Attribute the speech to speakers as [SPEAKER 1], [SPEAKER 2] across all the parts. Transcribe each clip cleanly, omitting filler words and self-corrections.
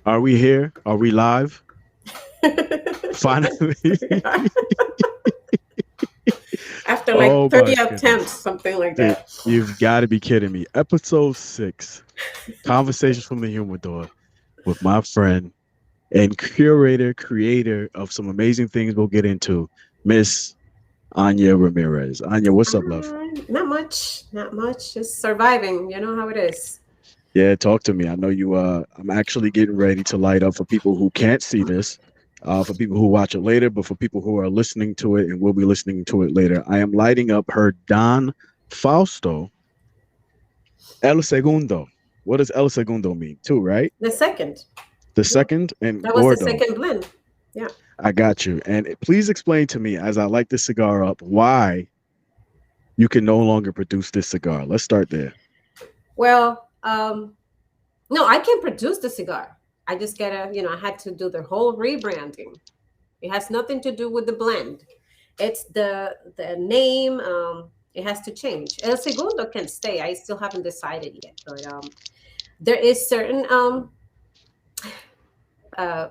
[SPEAKER 1] Are we here? Are we live? Finally.
[SPEAKER 2] After
[SPEAKER 1] Oh
[SPEAKER 2] like
[SPEAKER 1] my
[SPEAKER 2] 30
[SPEAKER 1] goodness.
[SPEAKER 2] attempts, something like
[SPEAKER 1] Dude,
[SPEAKER 2] that.
[SPEAKER 1] you've got to be kidding me. Episode 6, Conversations from the Humidor with my friend and curator, creator of some amazing things we'll get into, Miss Anya Ramirez. Anya, what's up, love?
[SPEAKER 2] Not much, not much. Just surviving. You know how it is.
[SPEAKER 1] Yeah, talk to me. I know you. I'm actually getting ready to light up for people who can't see this, for people who watch it later, but for people who are listening to it and will be listening to it later. I am lighting up her Don Fausto El Segundo. What does El Segundo mean? Two, right?
[SPEAKER 2] The second.
[SPEAKER 1] The
[SPEAKER 2] Yeah,
[SPEAKER 1] second and
[SPEAKER 2] that was the
[SPEAKER 1] Gordo.
[SPEAKER 2] second blend. Yeah.
[SPEAKER 1] I got you. And please explain to me, as I light this cigar up, why you can no longer produce this cigar. Let's start there.
[SPEAKER 2] Well, no, I can produce the cigar. I just gotta, I had to do the whole rebranding. It has nothing to do with the blend. It's the name. It has to change. El Segundo can stay. I still haven't decided yet, but there is certain uh,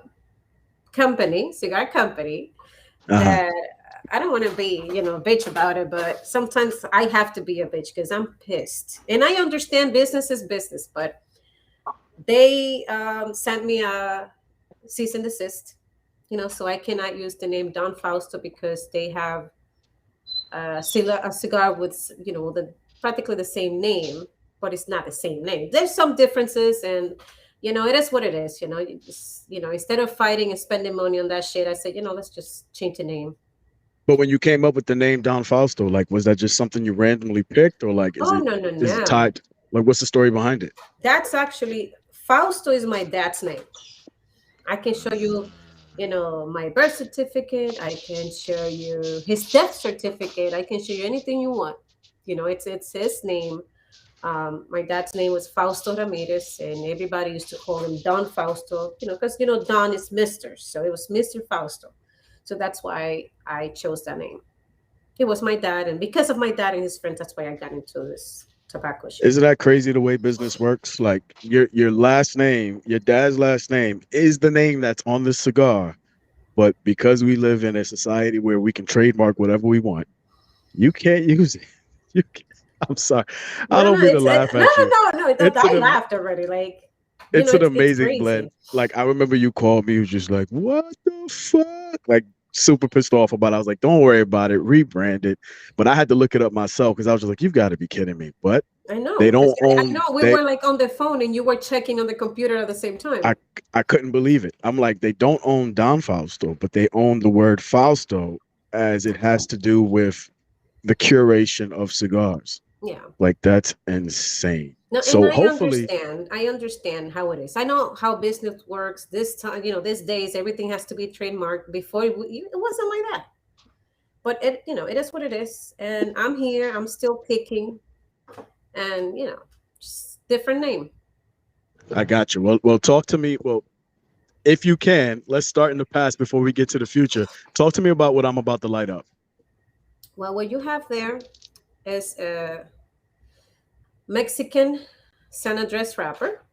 [SPEAKER 2] company, cigar company,
[SPEAKER 1] Uh-huh.
[SPEAKER 2] that I don't want to be, a bitch about it, but sometimes I have to be a bitch because I'm pissed. And I understand business is business, but they sent me a cease and desist, so I cannot use the name Don Fausto because they have a cigar with, the practically the same name, but it's not the same name. There's some differences, and it is what it is. Instead of fighting and spending money on that shit, I said, let's just change the name.
[SPEAKER 1] But when you came up with the name Don Fausto, like, was that just something you randomly picked, or like,
[SPEAKER 2] Oh, no, no,
[SPEAKER 1] is it
[SPEAKER 2] no.
[SPEAKER 1] tied? Like, what's the story behind it?
[SPEAKER 2] That's actually Fausto is my dad's name. I can show you, my birth certificate. I can show you his death certificate. I can show you anything you want. It's his name. My dad's name was Fausto Ramirez, and everybody used to call him Don Fausto. Because Don is Mister, so it was Mister Fausto. So that's why I chose that name. It was my dad, and because of my dad and his friends, that's why I got into this tobacco shit.
[SPEAKER 1] Isn't that crazy the way business works? Like your last name, your dad's last name is the name that's on the cigar, but because we live in a society where we can trademark whatever we want, you can't use it. You can't, I'm sorry, I
[SPEAKER 2] No, no,
[SPEAKER 1] don't mean to
[SPEAKER 2] it's
[SPEAKER 1] laugh
[SPEAKER 2] no,
[SPEAKER 1] at you.
[SPEAKER 2] no, no, no.
[SPEAKER 1] It's
[SPEAKER 2] I
[SPEAKER 1] an
[SPEAKER 2] laughed already. Like,
[SPEAKER 1] it's an
[SPEAKER 2] it's
[SPEAKER 1] amazing blend.
[SPEAKER 2] crazy.
[SPEAKER 1] Like I remember you called me, you was just like, "What the fuck?" Like super pissed off about it. I was like, "Don't worry about it, rebrand it." But I had to look it up myself because I was just like, "You've got to be kidding me!" But
[SPEAKER 2] I know,
[SPEAKER 1] they
[SPEAKER 2] because
[SPEAKER 1] don't
[SPEAKER 2] I
[SPEAKER 1] own
[SPEAKER 2] know we
[SPEAKER 1] they.
[SPEAKER 2] were like on the phone and you were checking on the computer at the same time.
[SPEAKER 1] I I couldn't believe it. I'm like, they don't own Don Fausto, but they own the word Fausto as it has to do with the curation of cigars.
[SPEAKER 2] Yeah.
[SPEAKER 1] Like that's insane.
[SPEAKER 2] No, and
[SPEAKER 1] So hopefully,
[SPEAKER 2] I understand how it is. I know how business works. This time, these days, everything has to be trademarked. Before it wasn't like that. But it is what it is. And I'm here. I'm still picking, and just different name.
[SPEAKER 1] I got you. Well, talk to me. Well, if you can, let's start in the past before we get to the future. Talk to me about what I'm about to light up.
[SPEAKER 2] Well, what you have there is a Mexican San Andres wrapper.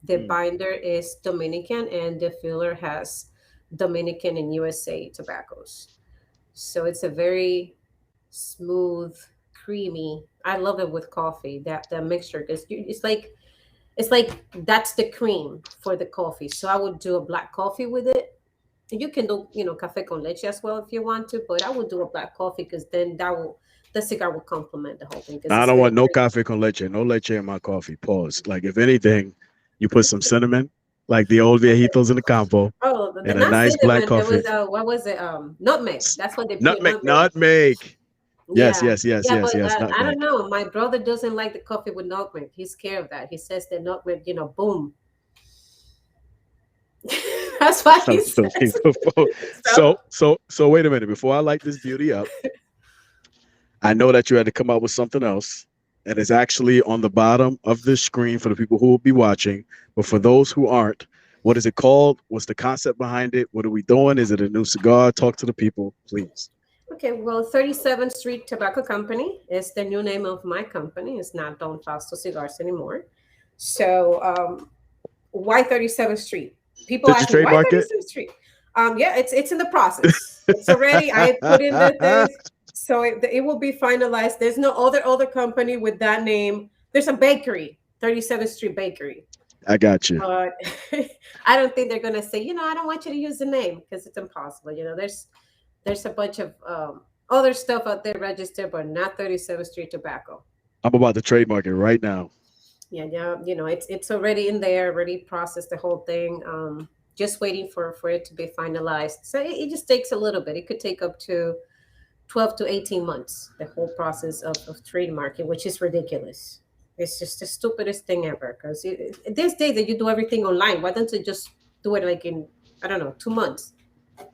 [SPEAKER 2] The
[SPEAKER 1] Mm.
[SPEAKER 2] binder is Dominican, and the filler has Dominican and USA tobaccos. So it's a very smooth, creamy. I love it with coffee. That mixture, because it's like that's the cream for the coffee. So I would do a black coffee with it. And you can do cafe con leche as well if you want to, but I would do a black coffee because then the cigar will complement the whole thing because
[SPEAKER 1] I
[SPEAKER 2] it's
[SPEAKER 1] don't
[SPEAKER 2] very
[SPEAKER 1] want no
[SPEAKER 2] creamy.
[SPEAKER 1] cafe con leche, no leche in my coffee. Pause. Like if anything, you put some cinnamon, like the old viejitos in the campo,
[SPEAKER 2] Oh,
[SPEAKER 1] and a
[SPEAKER 2] not
[SPEAKER 1] nice black
[SPEAKER 2] cinnamon. There
[SPEAKER 1] coffee.
[SPEAKER 2] was what was it? Nutmeg. That's what they put
[SPEAKER 1] Nutmeg,
[SPEAKER 2] nutmeg.
[SPEAKER 1] nutmeg. Yes,
[SPEAKER 2] Yeah,
[SPEAKER 1] yes, yes,
[SPEAKER 2] yeah,
[SPEAKER 1] yes,
[SPEAKER 2] but
[SPEAKER 1] yes.
[SPEAKER 2] I don't
[SPEAKER 1] Nutmeg.
[SPEAKER 2] know. My brother doesn't like the coffee with nutmeg. He's scared of that. He says the nutmeg, boom. That's what
[SPEAKER 1] I'm
[SPEAKER 2] he
[SPEAKER 1] filling
[SPEAKER 2] says.
[SPEAKER 1] the phone.
[SPEAKER 2] So
[SPEAKER 1] So wait a minute. Before I light this beauty up, I know that you had to come up with something else. And it's actually on the bottom of the screen for the people who will be watching. But for those who aren't, What is it called? What's the concept behind it? What are we doing? Is it a new cigar? Talk to the people, please.
[SPEAKER 2] Okay, well, 37th Street Tobacco Company is the new name of my company. It's not Don Fausto Cigars anymore. So, why 37th Street? People
[SPEAKER 1] Did you
[SPEAKER 2] ask me why
[SPEAKER 1] trademark it?
[SPEAKER 2] 37th Street. Yeah, it's in the process. It's already. I put in the things, so it will be finalized. There's no other company with that name. There's a bakery, 37th Street Bakery,
[SPEAKER 1] I got you.
[SPEAKER 2] but I don't think they're gonna say, I don't want you to use the name because it's impossible. There's a bunch of other stuff out there registered, but not 37th Street Tobacco.
[SPEAKER 1] I'm about to trademark it right now.
[SPEAKER 2] Yeah, yeah, it's already in there, already processed the whole thing. Just waiting for it to be finalized. So it just takes a little bit. It could take up to 12 to 18 months, the whole process of trademarking, which is ridiculous. It's just the stupidest thing ever. Because these days that you do everything online, why don't you just do it like in, I don't know, 2 months?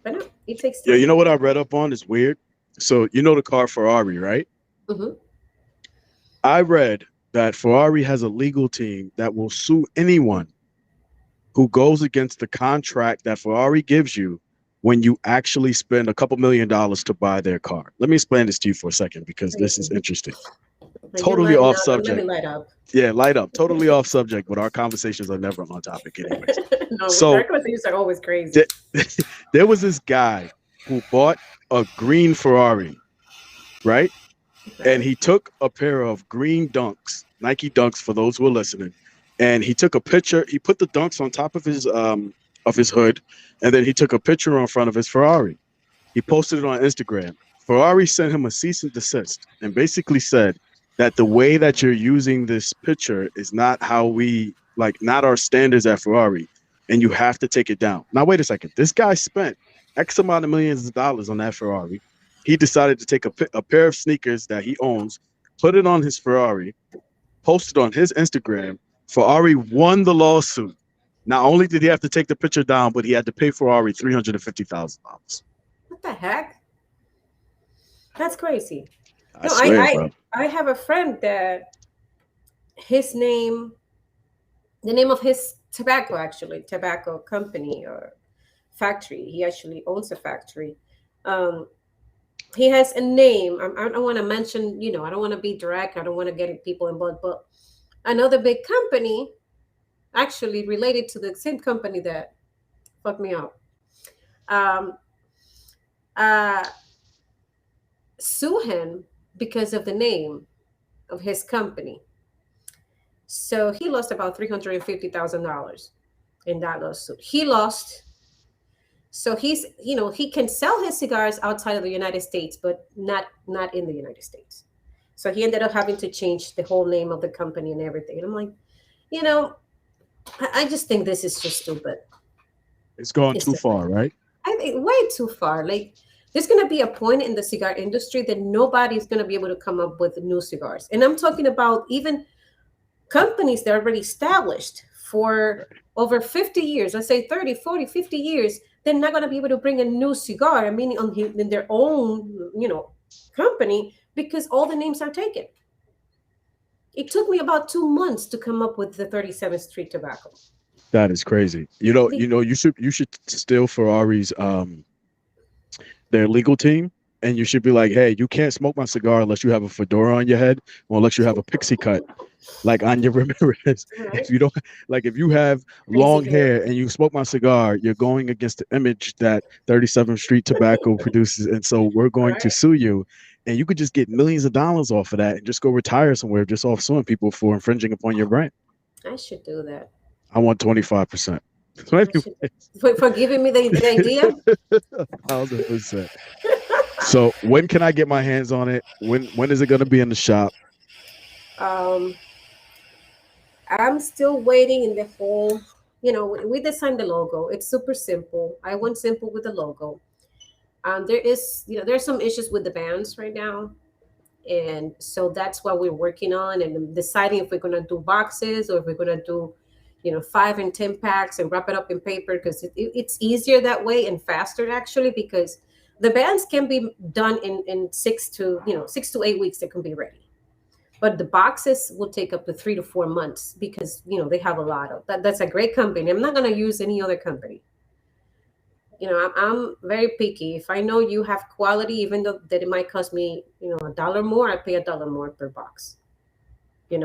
[SPEAKER 2] But no, it takes
[SPEAKER 1] Yeah, you
[SPEAKER 2] time.
[SPEAKER 1] know what I read up on is weird. So you know the car Ferrari, right?
[SPEAKER 2] Hmm.
[SPEAKER 1] I read that Ferrari has a legal team that will sue anyone who goes against the contract that Ferrari gives you when you actually spend a couple $1 million to buy their car. Let me explain this to you for a second because this is
[SPEAKER 2] Crazy.
[SPEAKER 1] interesting.
[SPEAKER 2] Like you're
[SPEAKER 1] Totally
[SPEAKER 2] lighting
[SPEAKER 1] off
[SPEAKER 2] up. Let me
[SPEAKER 1] subject.
[SPEAKER 2] light up.
[SPEAKER 1] Yeah, light up. Totally off subject, but our conversations are never on topic, anyways.
[SPEAKER 2] No,
[SPEAKER 1] So
[SPEAKER 2] our conversations are always crazy.
[SPEAKER 1] th- there was this guy who bought a green Ferrari, right? And
[SPEAKER 2] Right.
[SPEAKER 1] he took a pair of green dunks, Nike dunks for those who are listening, and he took a picture. He put the dunks on top of his hood, and then he took a picture on front of his Ferrari. He posted it on Instagram. Ferrari sent him a cease and desist and basically said that the way that you're using this picture is not how we like, not our standards at Ferrari, and you have to take it down. Now, wait a second. This guy spent X amount of millions of dollars on that Ferrari. He decided to take a pair of sneakers that he owns, put it on his Ferrari, posted on his Instagram. Ferrari won the lawsuit. Not only did he have to take the picture down, but he had to pay Ferrari $350,000.
[SPEAKER 2] What the heck? That's crazy.
[SPEAKER 1] I
[SPEAKER 2] No,
[SPEAKER 1] swear, bro.
[SPEAKER 2] I have a friend that his name, the name of his tobacco, actually, tobacco company or factory. He actually owns a factory. Um, he has a name. I don't want to mention, I don't want to be direct. I don't want to get people involved, but another big company, actually related to the same company that fucked me up, um, uh, sue him because of the name of his company. So he lost about $350,000 in that lawsuit. He lost. So he can sell his cigars outside of the United States, but not in the United States. So he ended up having to change the whole name of the company and everything. And I'm like, you know, I just think this is just stupid.
[SPEAKER 1] It's gone
[SPEAKER 2] It's
[SPEAKER 1] too
[SPEAKER 2] stupid.
[SPEAKER 1] far, right?
[SPEAKER 2] I think way too far. Like there's gonna be a point in the cigar industry that nobody's gonna be able to come up with new cigars. And I'm talking about even companies that are already established for over 50 years, let's say 30, 40, 50 years, they're not going to be able to bring a new cigar, I mean, in their own, company because all the names are taken. It took me about 2 months to come up with the 37th Street Tobacco.
[SPEAKER 1] That is crazy. You should steal Ferrari's their legal team, and you should be like, hey, you can't smoke my cigar unless you have a fedora on your head or unless you have a pixie cut like Anya Ramirez.
[SPEAKER 2] Right?
[SPEAKER 1] If you don't like, if you have
[SPEAKER 2] Crazy
[SPEAKER 1] long
[SPEAKER 2] hair.
[SPEAKER 1] hair and you smoke my cigar, you're going against the image that 37th Street Tobacco produces, and so we're going to
[SPEAKER 2] Right?
[SPEAKER 1] sue you. And you could just get millions of dollars off of that and just go retire somewhere just off suing people for infringing upon your brand.
[SPEAKER 2] I should do that.
[SPEAKER 1] I want 25%. So
[SPEAKER 2] I should for giving me the idea.
[SPEAKER 1] 1,000%. So when can I get my hands on it? When is it going to be in the shop?
[SPEAKER 2] um, I'm still waiting in the whole. We designed the logo. It's super simple. I went simple with the logo. There's some issues with the bands right now, and so that's what we're working on and deciding if we're gonna do boxes or if we're gonna do, 5 and 10 packs and wrap it up in paper because it's easier that way and faster actually because the bands can be done in 6 to 8 weeks. They can be ready. But the boxes will take up to 3 to 4 months because they have a lot of that. That's a great company. I'm not gonna use any other company. I'm very picky. If I know you have quality, even though that it might cost me a dollar more, I pay a dollar more per box.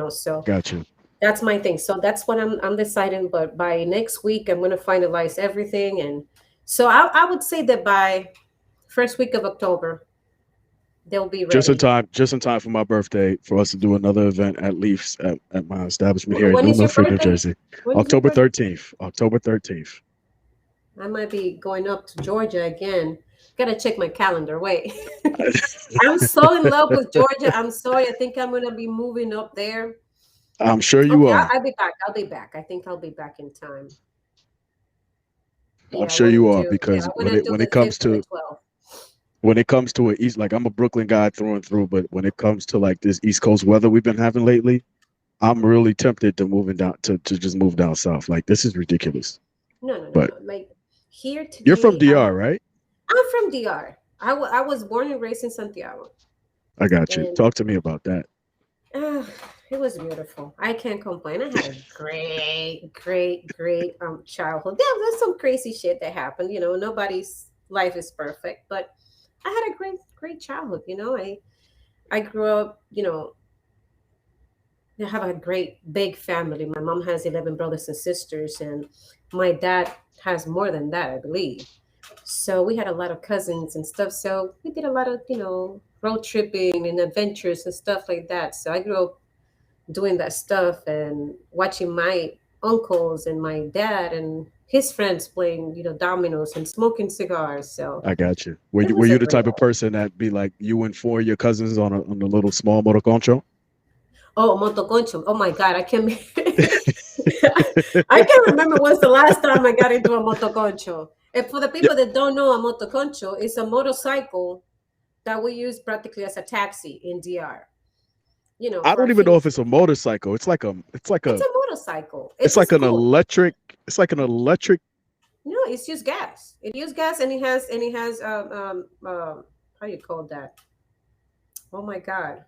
[SPEAKER 2] So
[SPEAKER 1] Gotcha.
[SPEAKER 2] that's my thing. So that's what I'm deciding. But by next week, I'm gonna finalize everything, and so I would say that by first week of October, they'll be ready.
[SPEAKER 1] Just in time for my birthday for us to do another event at Leafs at my establishment here in
[SPEAKER 2] When
[SPEAKER 1] New
[SPEAKER 2] is your
[SPEAKER 1] Milford, New
[SPEAKER 2] birthday?
[SPEAKER 1] Jersey.
[SPEAKER 2] When is your
[SPEAKER 1] October
[SPEAKER 2] birthday?
[SPEAKER 1] 13th. October 13th.
[SPEAKER 2] I might be going up to Georgia again. Gotta check my calendar. Wait. I'm so in love with Georgia. I'm sorry. I think I'm gonna be moving up there.
[SPEAKER 1] I'm sure you
[SPEAKER 2] Okay,
[SPEAKER 1] are.
[SPEAKER 2] I'll be back. I'll be back. I think I'll be back in time.
[SPEAKER 1] I'm
[SPEAKER 2] Yeah, I
[SPEAKER 1] sure
[SPEAKER 2] want to
[SPEAKER 1] you are
[SPEAKER 2] do. Yeah,
[SPEAKER 1] because
[SPEAKER 2] I want to do
[SPEAKER 1] when it
[SPEAKER 2] the
[SPEAKER 1] comes
[SPEAKER 2] fifth and the
[SPEAKER 1] to
[SPEAKER 2] 12th.
[SPEAKER 1] a east, like I'm a Brooklyn guy through and through, but when it comes to like this East Coast weather we've been having lately, I'm really tempted to moving down to just move down south. Like this is ridiculous.
[SPEAKER 2] No, no, no,
[SPEAKER 1] But
[SPEAKER 2] no. Like here
[SPEAKER 1] you're from
[SPEAKER 2] today,
[SPEAKER 1] DR, right?
[SPEAKER 2] I'm from DR. I was born and raised in Santiago,
[SPEAKER 1] I got you.
[SPEAKER 2] and
[SPEAKER 1] Talk to me about that.
[SPEAKER 2] uh, it was beautiful. I can't complain. I had a great, great, great childhood. Yeah, there's some crazy shit that happened. Nobody's life is perfect, but I had a great, great childhood. I grew up. I have a great big family. My mom has 11 brothers and sisters, and my dad has more than that, I believe. So we had a lot of cousins and stuff. So we did a lot of, road tripping and adventures and stuff like that. So I grew up doing that stuff and watching my uncles and my dad and his friends playing, dominoes and smoking cigars. So
[SPEAKER 1] I got you.
[SPEAKER 2] it
[SPEAKER 1] Were
[SPEAKER 2] was a
[SPEAKER 1] you the
[SPEAKER 2] great
[SPEAKER 1] type of
[SPEAKER 2] life.
[SPEAKER 1] person that be like you and four of your cousins on a little small motor concho?
[SPEAKER 2] Oh, motoconcho. Oh my God, I can't. I can't remember when's the last time I got into a motoconcho. And for the
[SPEAKER 1] Yeah,
[SPEAKER 2] people that don't know, a motoconcho is a motorcycle that we use practically as a taxi in DR.
[SPEAKER 1] I
[SPEAKER 2] For
[SPEAKER 1] don't
[SPEAKER 2] our
[SPEAKER 1] even know if
[SPEAKER 2] kids.
[SPEAKER 1] it's a motorcycle.
[SPEAKER 2] It's a motorcycle.
[SPEAKER 1] It's
[SPEAKER 2] It's a
[SPEAKER 1] like an
[SPEAKER 2] scooter.
[SPEAKER 1] electric. It's like an electric.
[SPEAKER 2] No, it's just gas. It uses gas, and it has how you call that? Oh my God.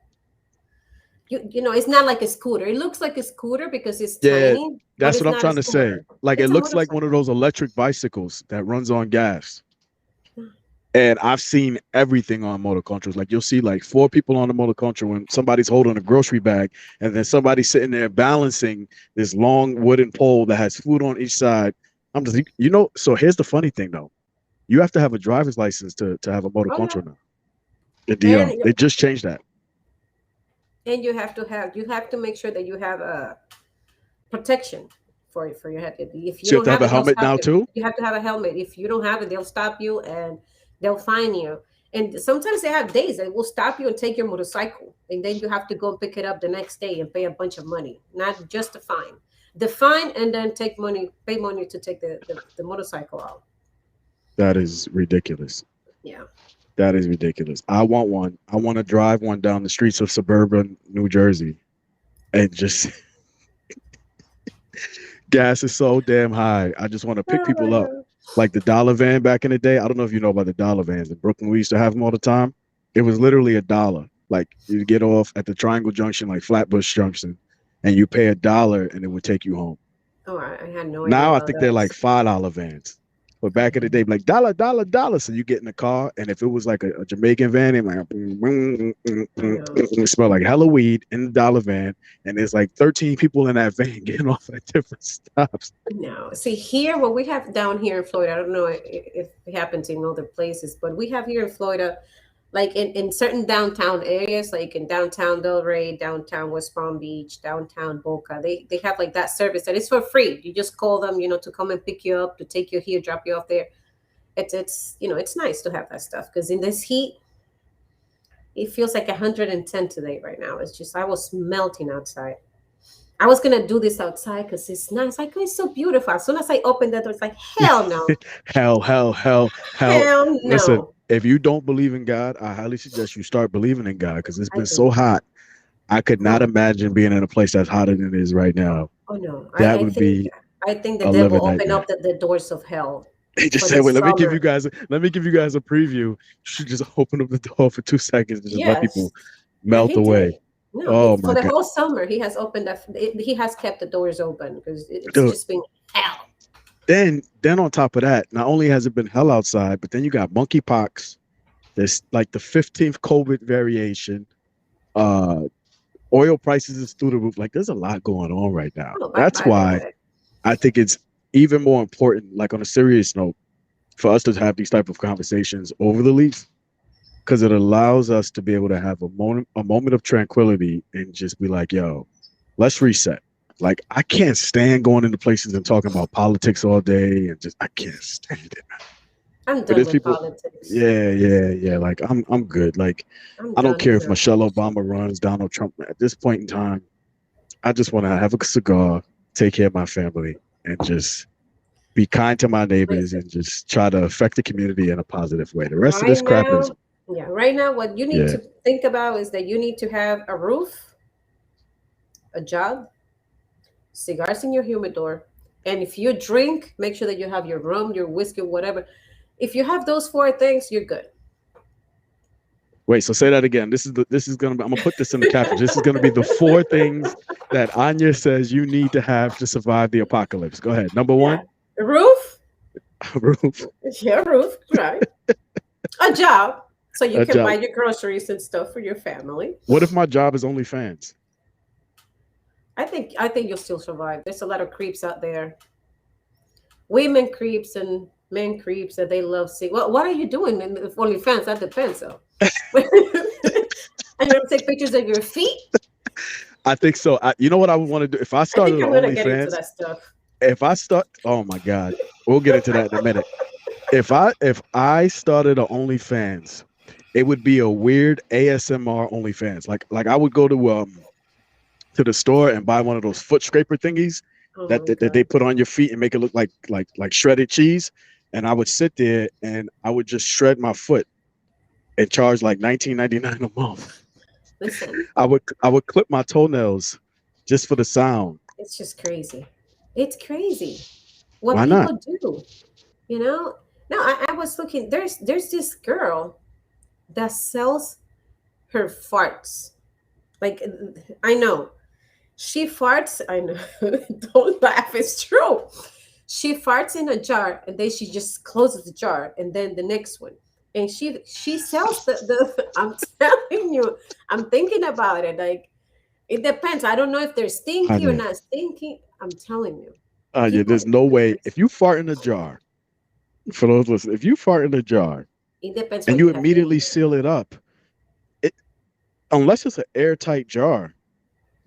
[SPEAKER 2] It's not like a scooter. It looks like a scooter because it's
[SPEAKER 1] Yeah,
[SPEAKER 2] tiny, but
[SPEAKER 1] that's
[SPEAKER 2] it's
[SPEAKER 1] what I'm
[SPEAKER 2] not a
[SPEAKER 1] trying to say.
[SPEAKER 2] scooter.
[SPEAKER 1] Like it
[SPEAKER 2] It's a
[SPEAKER 1] looks like one of
[SPEAKER 2] motorcycle.
[SPEAKER 1] those electric bicycles that runs on gas. And I've seen everything on motor controls. Like you'll see like four people on the motor control when somebody's holding a grocery bag, and then somebody's sitting there balancing this long wooden pole that has food on each side. I'm just, So here's the funny thing though: you have to have a driver's license to have a motor
[SPEAKER 2] Oh yeah,
[SPEAKER 1] control now in
[SPEAKER 2] and
[SPEAKER 1] DR. They just changed that.
[SPEAKER 2] you have to make sure that you have a protection for your head. If you
[SPEAKER 1] So you have
[SPEAKER 2] don't
[SPEAKER 1] to have
[SPEAKER 2] have
[SPEAKER 1] a
[SPEAKER 2] it, they'll
[SPEAKER 1] helmet
[SPEAKER 2] stop
[SPEAKER 1] now
[SPEAKER 2] you.
[SPEAKER 1] too.
[SPEAKER 2] You have to have a helmet. If you don't have it, they'll stop you and they'll fine you. And sometimes they have days that will stop you and take your motorcycle, and then you have to go and pick it up the next day and pay a bunch of money, not just the fine, and then pay money to take the motorcycle out.
[SPEAKER 1] That is ridiculous.
[SPEAKER 2] Yeah.
[SPEAKER 1] That is ridiculous. I want one. I want to drive one down the streets of suburban New Jersey and just gas is so damn high. I just want to pick
[SPEAKER 2] Oh my
[SPEAKER 1] people up.
[SPEAKER 2] God.
[SPEAKER 1] Like the dollar van back in the day. I don't know if you know about the dollar vans. In Brooklyn, we used to have them all the time. It was literally a dollar. Like you get off at the Triangle Junction, like Flatbush Junction, and you pay $1 and it would take you home.
[SPEAKER 2] Oh, I had no idea
[SPEAKER 1] Now I
[SPEAKER 2] about
[SPEAKER 1] think they're like
[SPEAKER 2] those.
[SPEAKER 1] $5 vans. But back in the day, like dollar, dollar, dollar. So you get in the car, and if it was like a Jamaican van, it like
[SPEAKER 2] No.
[SPEAKER 1] it smell like hella weed in the dollar van, and there's like 13 people in that van getting off at different stops.
[SPEAKER 2] No. See, here, what we have down here in Florida, I don't know if it happens in other places, but we have here in Florida, like in certain downtown areas, like in downtown Delray, downtown West Palm Beach, downtown Boca, they have like that service that is for free. You just call them, to come and pick you up, to take you here, drop you off there. It's nice to have that stuff because in this heat, it feels like 110 today right now. It's just I was melting outside. I was gonna do this outside because it's nice. Like it's so beautiful. As soon as I opened that door, it's like hell no,
[SPEAKER 1] Hell, hell, hell, hell.
[SPEAKER 2] hell
[SPEAKER 1] Listen,
[SPEAKER 2] no.
[SPEAKER 1] if you don't believe in God, I highly suggest you start believing in God because it's
[SPEAKER 2] I
[SPEAKER 1] been so
[SPEAKER 2] do.
[SPEAKER 1] hot. I could not
[SPEAKER 2] Oh,
[SPEAKER 1] imagine being in a place that's hotter than it is right now.
[SPEAKER 2] oh no. I,
[SPEAKER 1] That
[SPEAKER 2] I
[SPEAKER 1] would
[SPEAKER 2] think
[SPEAKER 1] be
[SPEAKER 2] I think the
[SPEAKER 1] a
[SPEAKER 2] devil
[SPEAKER 1] living
[SPEAKER 2] opened
[SPEAKER 1] nightmare.
[SPEAKER 2] up the doors of hell
[SPEAKER 1] He just
[SPEAKER 2] for
[SPEAKER 1] said, "Wait,
[SPEAKER 2] this summer.
[SPEAKER 1] let me give you guys a preview. You should just open up the door for 2 seconds and just let people
[SPEAKER 2] Yes. Yeah,
[SPEAKER 1] melt
[SPEAKER 2] he did.
[SPEAKER 1] away."
[SPEAKER 2] No,
[SPEAKER 1] Oh
[SPEAKER 2] it's for
[SPEAKER 1] my
[SPEAKER 2] the
[SPEAKER 1] god,
[SPEAKER 2] whole summer. He has opened that. He has kept the doors open because it's
[SPEAKER 1] dude.
[SPEAKER 2] just been hell.
[SPEAKER 1] Then on top of that, not only has it been hell outside, but then you got monkeypox. There's like the 15th COVID variation. Uh, Oil prices is through the roof. Like there's a lot going on right now.
[SPEAKER 2] Oh,
[SPEAKER 1] That's
[SPEAKER 2] by the
[SPEAKER 1] why
[SPEAKER 2] way,
[SPEAKER 1] I think it's even more important, like on a serious note, for us to have these type of conversations over the leaf, because it allows us to be able to have a moment of tranquility and just be like, yo, let's reset. Like I can't stand going into places and talking about politics all day and just I can't stand it.
[SPEAKER 2] I'm
[SPEAKER 1] But
[SPEAKER 2] done
[SPEAKER 1] there's
[SPEAKER 2] with
[SPEAKER 1] people,
[SPEAKER 2] politics.
[SPEAKER 1] yeah. Like I'm good. Like
[SPEAKER 2] I'm
[SPEAKER 1] I don't
[SPEAKER 2] done
[SPEAKER 1] care
[SPEAKER 2] with
[SPEAKER 1] if
[SPEAKER 2] it.
[SPEAKER 1] Michelle Obama runs, Donald Trump. At this point in time, I just want to have a cigar, take care of my family, and just be kind to my neighbors
[SPEAKER 2] Listen,
[SPEAKER 1] and just try to affect the community in a positive way. The rest of
[SPEAKER 2] right
[SPEAKER 1] this crap is,
[SPEAKER 2] now, yeah, right now, what you need
[SPEAKER 1] yeah.
[SPEAKER 2] to think about is that you need to have a roof, a job, cigars in your humidor, and if you drink, make sure that you have your rum, your whiskey, whatever. If you have those four things, you're good.
[SPEAKER 1] Wait, so say that again. This is gonna be. I'm gonna put this in the caption. This is gonna be the four things that Anya says you need to have to survive the apocalypse. Go ahead. Number
[SPEAKER 2] Yeah,
[SPEAKER 1] one,
[SPEAKER 2] a roof,
[SPEAKER 1] roof,
[SPEAKER 2] yeah, roof, right? A job, so you
[SPEAKER 1] a
[SPEAKER 2] can buy
[SPEAKER 1] job.
[SPEAKER 2] your groceries and stuff for your family.
[SPEAKER 1] What if my job is only fans?
[SPEAKER 2] I think you'll still survive. There's a lot of creeps out there, women creeps and men creeps that they love seeing. Well, what are you doing in the OnlyFans? That depends, though. Are you gonna take pictures of your feet?
[SPEAKER 1] I think so. You know what I would want to do if I
[SPEAKER 2] I
[SPEAKER 1] started
[SPEAKER 2] think
[SPEAKER 1] an
[SPEAKER 2] I'm gonna get into
[SPEAKER 1] OnlyFans?
[SPEAKER 2] that stuff.
[SPEAKER 1] If I start, oh my god, we'll get into that in a minute. If I started a OnlyFans, it would be a weird ASMR OnlyFans. Like I would go to the store and buy one of those foot scraper thingies
[SPEAKER 2] Oh
[SPEAKER 1] that,
[SPEAKER 2] my
[SPEAKER 1] that that they
[SPEAKER 2] god!
[SPEAKER 1] put on your feet and make it look like shredded cheese. And I would sit there and I would just shred my foot and charge like 19.99 a month.
[SPEAKER 2] Listen,
[SPEAKER 1] I would clip my toenails just for the sound.
[SPEAKER 2] it's just crazy. It's crazy what
[SPEAKER 1] Why not?
[SPEAKER 2] people do. You know. No, I was looking. There's this girl that sells her farts. Like I know she farts. I know. Don't laugh. It's true. She farts in a jar and then she just closes the jar and then the next one. And she sells the I'm telling you, I'm thinking about it. Like it depends. I don't know if they're stinky or
[SPEAKER 1] Anya,
[SPEAKER 2] not stinky. I'm telling you.
[SPEAKER 1] Anya,
[SPEAKER 2] People
[SPEAKER 1] there's no
[SPEAKER 2] do
[SPEAKER 1] way.
[SPEAKER 2] this.
[SPEAKER 1] If you fart in a jar, for those listening, if you fart in a jar
[SPEAKER 2] It depends
[SPEAKER 1] and
[SPEAKER 2] what
[SPEAKER 1] you
[SPEAKER 2] you have in
[SPEAKER 1] immediately
[SPEAKER 2] there.
[SPEAKER 1] seal it up, it unless it's an airtight jar,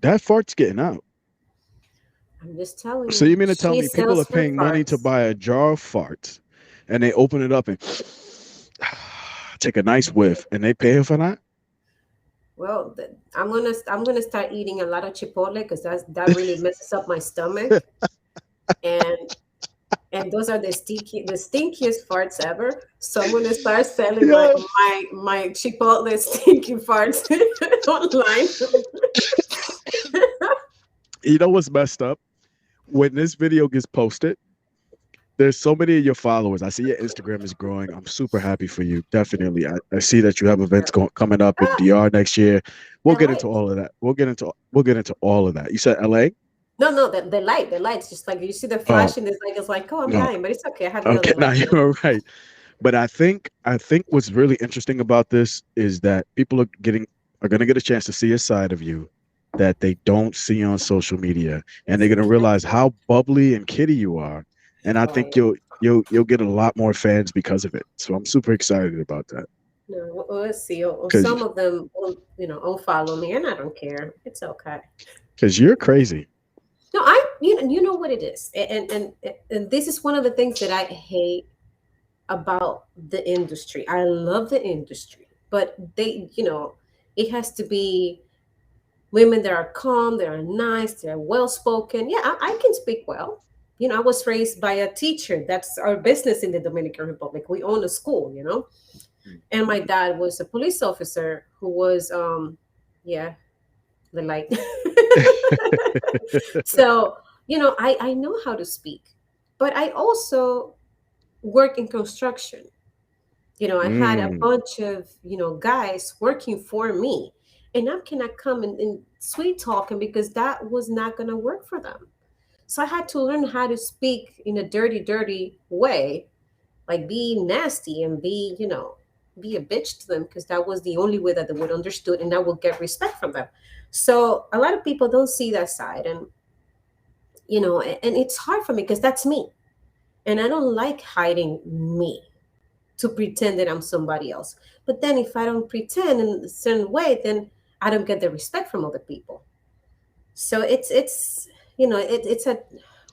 [SPEAKER 1] that fart's getting out.
[SPEAKER 2] I'm just telling
[SPEAKER 1] So you
[SPEAKER 2] you.
[SPEAKER 1] mean to tell
[SPEAKER 2] She
[SPEAKER 1] me people are
[SPEAKER 2] sells her
[SPEAKER 1] paying money to
[SPEAKER 2] farts.
[SPEAKER 1] buy a jar of farts and they open it up and take a nice whiff and they pay her for that?
[SPEAKER 2] Well, I'm gonna start eating a lot of chipotle because that really messes up my stomach. And those are the stinkiest farts ever. So I'm gonna start selling my
[SPEAKER 1] Yeah.
[SPEAKER 2] my Chipotle stinky farts online.
[SPEAKER 1] You know what's messed up? When this video gets posted, there's so many of your followers. I see your Instagram is growing. I'm super happy for you. Definitely. I see that you have events coming up in
[SPEAKER 2] Ah,
[SPEAKER 1] DR next year. We'll
[SPEAKER 2] the
[SPEAKER 1] get into
[SPEAKER 2] light.
[SPEAKER 1] all of that. We'll get into all of that. You said LA?
[SPEAKER 2] No, no, the light's just like you see the
[SPEAKER 1] Oh,
[SPEAKER 2] flash and it's like, oh, I'm
[SPEAKER 1] no.
[SPEAKER 2] dying, but it's okay. I have the other
[SPEAKER 1] Okay, now
[SPEAKER 2] light.
[SPEAKER 1] you're right. But I think what's really interesting about this is that people are going to get a chance to see a side of you that they don't see on social media, and they're
[SPEAKER 2] It's
[SPEAKER 1] going to realize
[SPEAKER 2] exactly.
[SPEAKER 1] how bubbly and kitty you are. And I
[SPEAKER 2] Oh, I
[SPEAKER 1] think
[SPEAKER 2] am.
[SPEAKER 1] you'll get a lot more fans because of it. So I'm super excited about that
[SPEAKER 2] No, we'll see. Or
[SPEAKER 1] because
[SPEAKER 2] some of them will, unfollow me, and I don't care. It's okay.
[SPEAKER 1] you're crazy.
[SPEAKER 2] No, you know what it is, and this is one of the things that I hate about the industry. I love the industry, but it has to be women that are calm, that are nice, that are well spoken. Yeah, I can speak well. I was raised by a teacher. That's our business in the Dominican Republic. We own a school, and my dad was a police officer who was, yeah, the light. So, I know how to speak, but I also work in construction. I had a
[SPEAKER 1] Mm,
[SPEAKER 2] bunch of, guys working for me. and I cannot come and sweet talking because that was not going to work for them. So I had to learn how to speak in a dirty, dirty way, like be nasty and be, be a bitch to them because that was the only way that they would understood and I would get respect from them. So a lot of people don't see that side, and and it's hard for me because that's me, and I don't like hiding me to pretend that I'm somebody else. But then if I don't pretend in a certain way, then I don't get the respect from other people. So it's a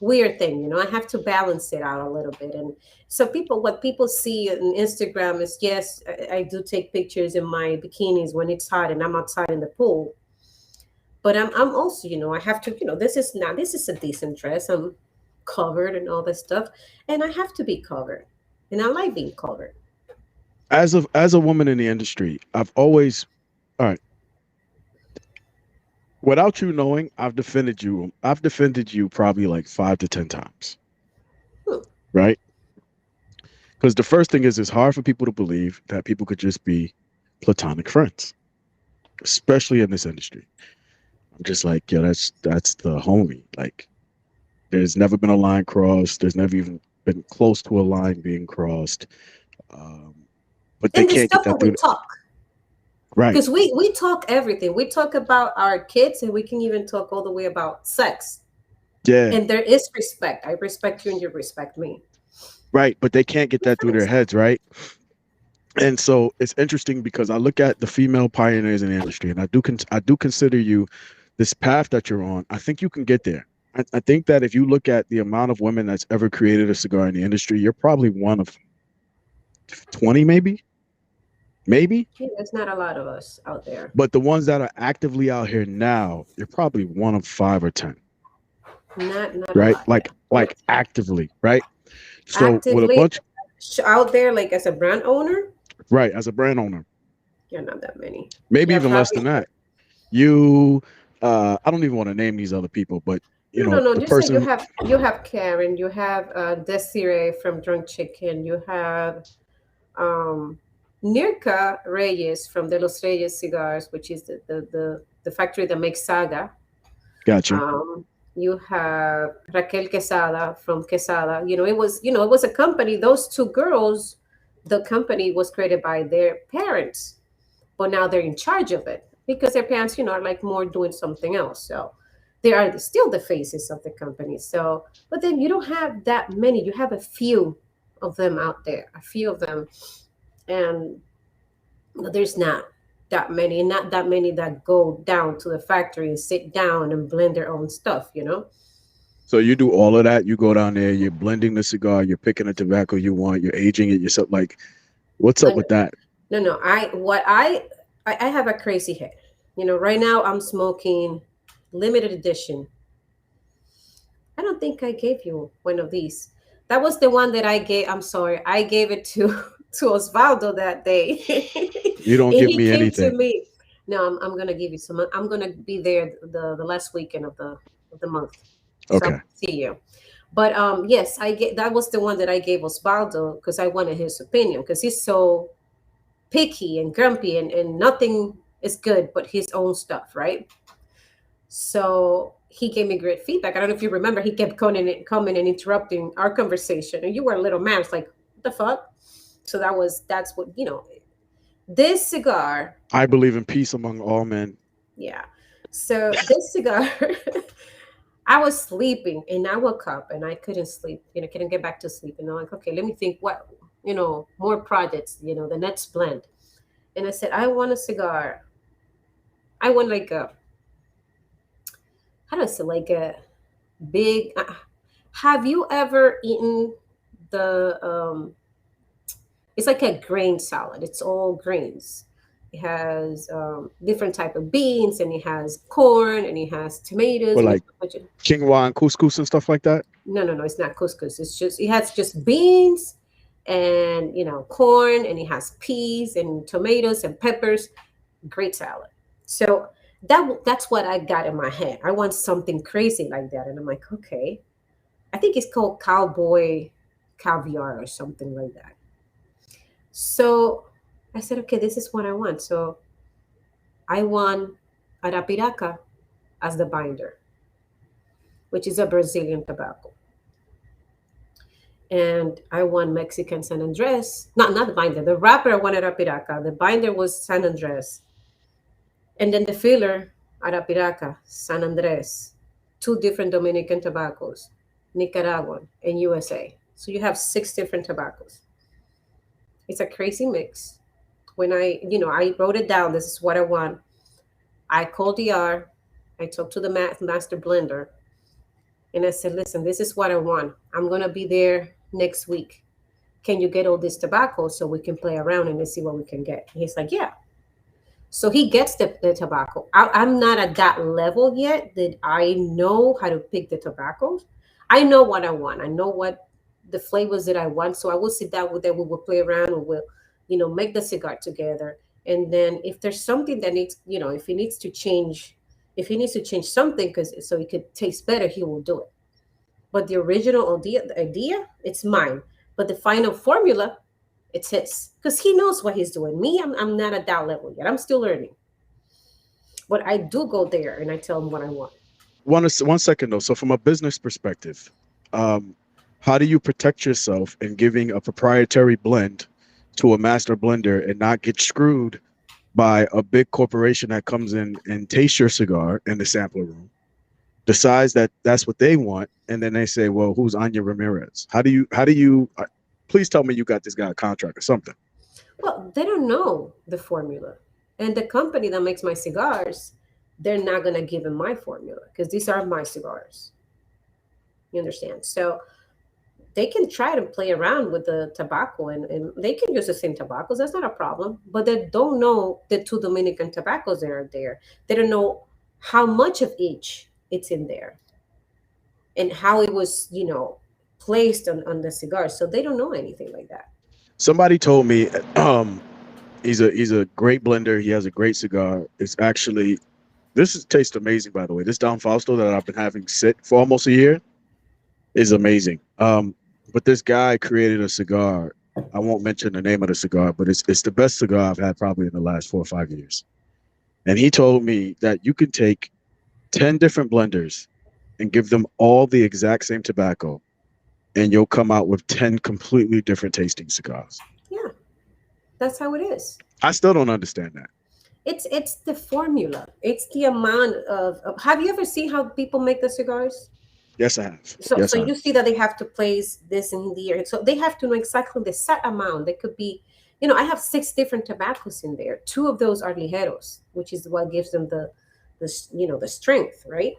[SPEAKER 2] weird thing. I have to balance it out a little bit. And so what people see on Instagram is, yes, I do take pictures in my bikinis when it's hot and I'm outside in the pool. But I'm also, I have to, this is a decent dress. I'm covered and all this stuff, and I have to be covered, and I like being covered.
[SPEAKER 1] As a woman in the industry, I've always, all right, without you knowing, I've defended you probably like 5 to 10 times,
[SPEAKER 2] Hmm.
[SPEAKER 1] right? Because the first thing is, it's hard for people to believe that people could just be platonic friends, especially in this industry. I'm just like, yeah, that's the homie. Like, there's never been a line crossed. There's never even been close to a line being crossed. Um, but they
[SPEAKER 2] And the
[SPEAKER 1] can't get
[SPEAKER 2] stuff that
[SPEAKER 1] that
[SPEAKER 2] we
[SPEAKER 1] through.
[SPEAKER 2] talk,
[SPEAKER 1] Right.
[SPEAKER 2] because we talk everything. We talk about our kids, and we can even talk all the way about sex.
[SPEAKER 1] Yeah.
[SPEAKER 2] And there is respect. I respect you, and you respect me.
[SPEAKER 1] Right. But they can't get that through their heads. Right. And so it's interesting because I look at the female pioneers in the industry, and I do consider you this path that you're on. I think you can get there. I think that if you look at the amount of women that's ever created a cigar in the industry, you're probably one of 20, maybe.
[SPEAKER 2] Yeah, there's not a lot of us out there.
[SPEAKER 1] But the ones that are actively out here now, you're probably one of 5 or 10,
[SPEAKER 2] Not a
[SPEAKER 1] right?
[SPEAKER 2] lot. Yeah.
[SPEAKER 1] Like actively, right? So with a
[SPEAKER 2] Actively
[SPEAKER 1] bunch,
[SPEAKER 2] out there, like as a brand owner,
[SPEAKER 1] right, as a brand owner,
[SPEAKER 2] you're not that many.
[SPEAKER 1] maybe
[SPEAKER 2] Yeah,
[SPEAKER 1] even less than
[SPEAKER 2] probably.
[SPEAKER 1] that. You, I don't even want to name these other people, but
[SPEAKER 2] No, no, no.
[SPEAKER 1] the
[SPEAKER 2] Just say
[SPEAKER 1] person,
[SPEAKER 2] you have Karen, you have Desiree from Drunk Chicken, you have um, Nirka Reyes from De Los Reyes Cigars, which is the factory that makes Saga.
[SPEAKER 1] gotcha.
[SPEAKER 2] Um, you have Raquel Quesada from Quesada. It was a company. Those two girls, the company was created by their parents, but now they're in charge of it because their parents, are like more doing something else. So they are still the faces of the company. So, but then you don't have that many. You have a few of them out there, a few of them, and there's not that many, and not that many that go down to the factory and sit down and blend their own stuff.
[SPEAKER 1] So you do all of that. You go down there, you're blending the cigar, you're picking the tobacco you want, you're aging it yourself. Like, what's up
[SPEAKER 2] And
[SPEAKER 1] with that?
[SPEAKER 2] no, no, I have a crazy head. Right now I'm smoking limited edition. I don't think I gave you one of these. That was the one that I gave. I'm sorry, I gave it to to Osvaldo that day,
[SPEAKER 1] You don't
[SPEAKER 2] and
[SPEAKER 1] give
[SPEAKER 2] he
[SPEAKER 1] me
[SPEAKER 2] came to
[SPEAKER 1] anything.
[SPEAKER 2] me. No, I'm gonna give you some. I'm gonna be there the last weekend of the month, so
[SPEAKER 1] Okay.
[SPEAKER 2] I'll see you. But yes, that was the one that I gave Osvaldo because I wanted his opinion because he's so picky and grumpy, and nothing is good but his own stuff, right? So he gave me great feedback. I don't know if you remember, he kept coming and interrupting our conversation, and you were a little man. It's like, what the fuck? So that's what this cigar.
[SPEAKER 1] I believe in peace among all men.
[SPEAKER 2] Yeah. So this cigar, I was sleeping and I woke up and I couldn't sleep. Couldn't get back to sleep. And I'm like, okay, let me think. What more projects. The next blend. And I said, I want a cigar. I want like a, how do I say, like a big. Have you ever eaten the? It's like a grain salad. It's all grains. It has different type of beans, and it has corn, and it has tomatoes,
[SPEAKER 1] Or
[SPEAKER 2] and
[SPEAKER 1] like quinoa and couscous and stuff like that.
[SPEAKER 2] no, no, no. It's not couscous. It has just beans, and corn, and it has peas and tomatoes and peppers. Great salad. So that's what I got in my head. I want something crazy like that, and I'm like, okay. I think it's called cowboy caviar or something like that. So I said, okay, this is what I want. So I won Arapiraca as the binder, which is a Brazilian tobacco. And I won Mexican San Andres. Not the binder. The wrapper I won Arapiraca. The binder was San Andres. And then the filler, Arapiraca, San Andres. Two different Dominican tobaccos, Nicaraguan and USA. So you have six different tobaccos. It's a crazy mix. When I wrote it down, this is what I want. I called DR. I talked to the master blender, and I said, listen, this is what I want. I'm going to be there next week. Can you get all this tobacco so we can play around and see what we can get? And he's like, yeah. So he gets the tobacco. I'm not at that level yet that I know how to pick the tobaccos. I know what I want. I know what the flavors that I want. So I will sit down with them. We will play around and we'll, make the cigar together. And then if there's something that needs, if he needs to change something because so it could taste better, he will do it. But the original idea, it's mine. But the final formula, it's his because he knows what he's doing. Me, I'm not at that level yet. I'm still learning. But I do go there and I tell him what I want.
[SPEAKER 1] One second though. So from a business perspective, um, how do you protect yourself in giving a proprietary blend to a master blender and not get screwed by a big corporation that comes in and tastes your cigar in the sampler room, decides that that's what they want, and then they say, "Well, who's Anya Ramirez?" How do you? Please tell me you got this guy a contract or something.
[SPEAKER 2] Well, they don't know the formula. And the company that makes my cigars, they're not going to give him my formula because these are my cigars. You understand? So they can try to play around with the tobacco and they can use the same tobaccos. That's not a problem. But they don't know the two Dominican tobaccos that are there. They don't know how much of each it's in there and how it was, placed on the cigar. So they don't know anything like that.
[SPEAKER 1] Somebody told me he's a great blender. He has a great cigar. It's actually tastes amazing, by the way. This Don Fausto that I've been having sit for almost a year is amazing. But this guy created a cigar. I won't mention the name of the cigar, but it's the best cigar I've had probably in the last 4 or 5 years. And he told me that you can take 10 different blenders and give them all the exact same tobacco, and you'll come out with 10 completely different tasting cigars.
[SPEAKER 2] Yeah, that's how it is.
[SPEAKER 1] I still don't understand that.
[SPEAKER 2] It's the formula. It's the amount have you ever seen how people make the cigars?
[SPEAKER 1] Yes, I have.
[SPEAKER 2] So
[SPEAKER 1] Yes, I
[SPEAKER 2] you
[SPEAKER 1] have.
[SPEAKER 2] see that they have to place this in there. So they have to know exactly the set amount. They could be, I have six different tobaccos in there. Two of those are ligeros, which is what gives them the strength, right?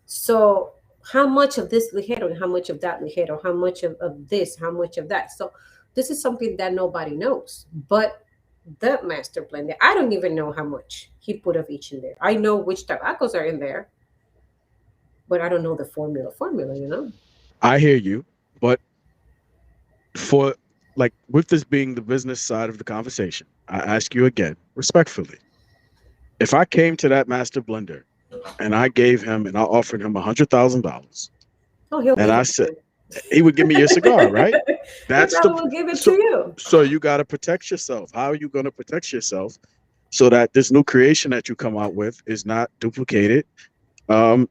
[SPEAKER 2] So how much of this ligero and how much of that ligero, how much of this, how much of that. So this is something that nobody knows. But the master blender, I don't even know how much he put of each in there. I know which tobaccos are in there, but I don't know the formula.
[SPEAKER 1] I hear you, but for like with this being the business side of the conversation, I ask you again, respectfully, if I came to that master blender and I gave him and I offered him $100,000
[SPEAKER 2] Oh, he'll
[SPEAKER 1] and
[SPEAKER 2] give
[SPEAKER 1] I
[SPEAKER 2] it
[SPEAKER 1] said
[SPEAKER 2] to
[SPEAKER 1] he would give me your cigar, right?
[SPEAKER 2] you. He
[SPEAKER 1] That's the
[SPEAKER 2] probably will give it to
[SPEAKER 1] so
[SPEAKER 2] you.
[SPEAKER 1] so you got to protect yourself. How are you going to protect yourself so that this new creation that you come out with is not duplicated? Um,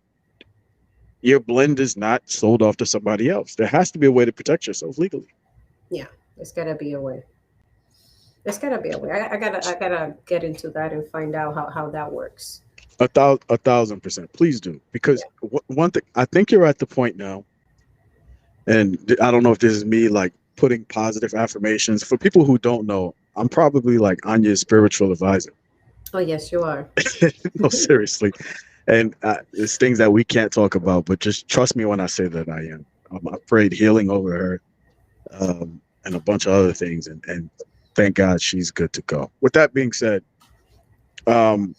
[SPEAKER 1] your blend is not sold off to somebody else. There has to be a way to protect yourself legally.
[SPEAKER 2] Yeah, there's gotta be a way. There's gotta be a way. I gotta get into that and find out how that works.
[SPEAKER 1] A thousand percent. Please do, because
[SPEAKER 2] Yeah.
[SPEAKER 1] one thing I think you're at the point now, and I don't know if this is me like putting positive affirmations for people who don't know. I'm probably like Anya's spiritual advisor.
[SPEAKER 2] Oh yes, you are.
[SPEAKER 1] No, seriously, and it's things that we can't talk about, but just trust me when I say that I am. I prayed healing over her, and a bunch of other things, and thank God she's good to go. With that being said, um,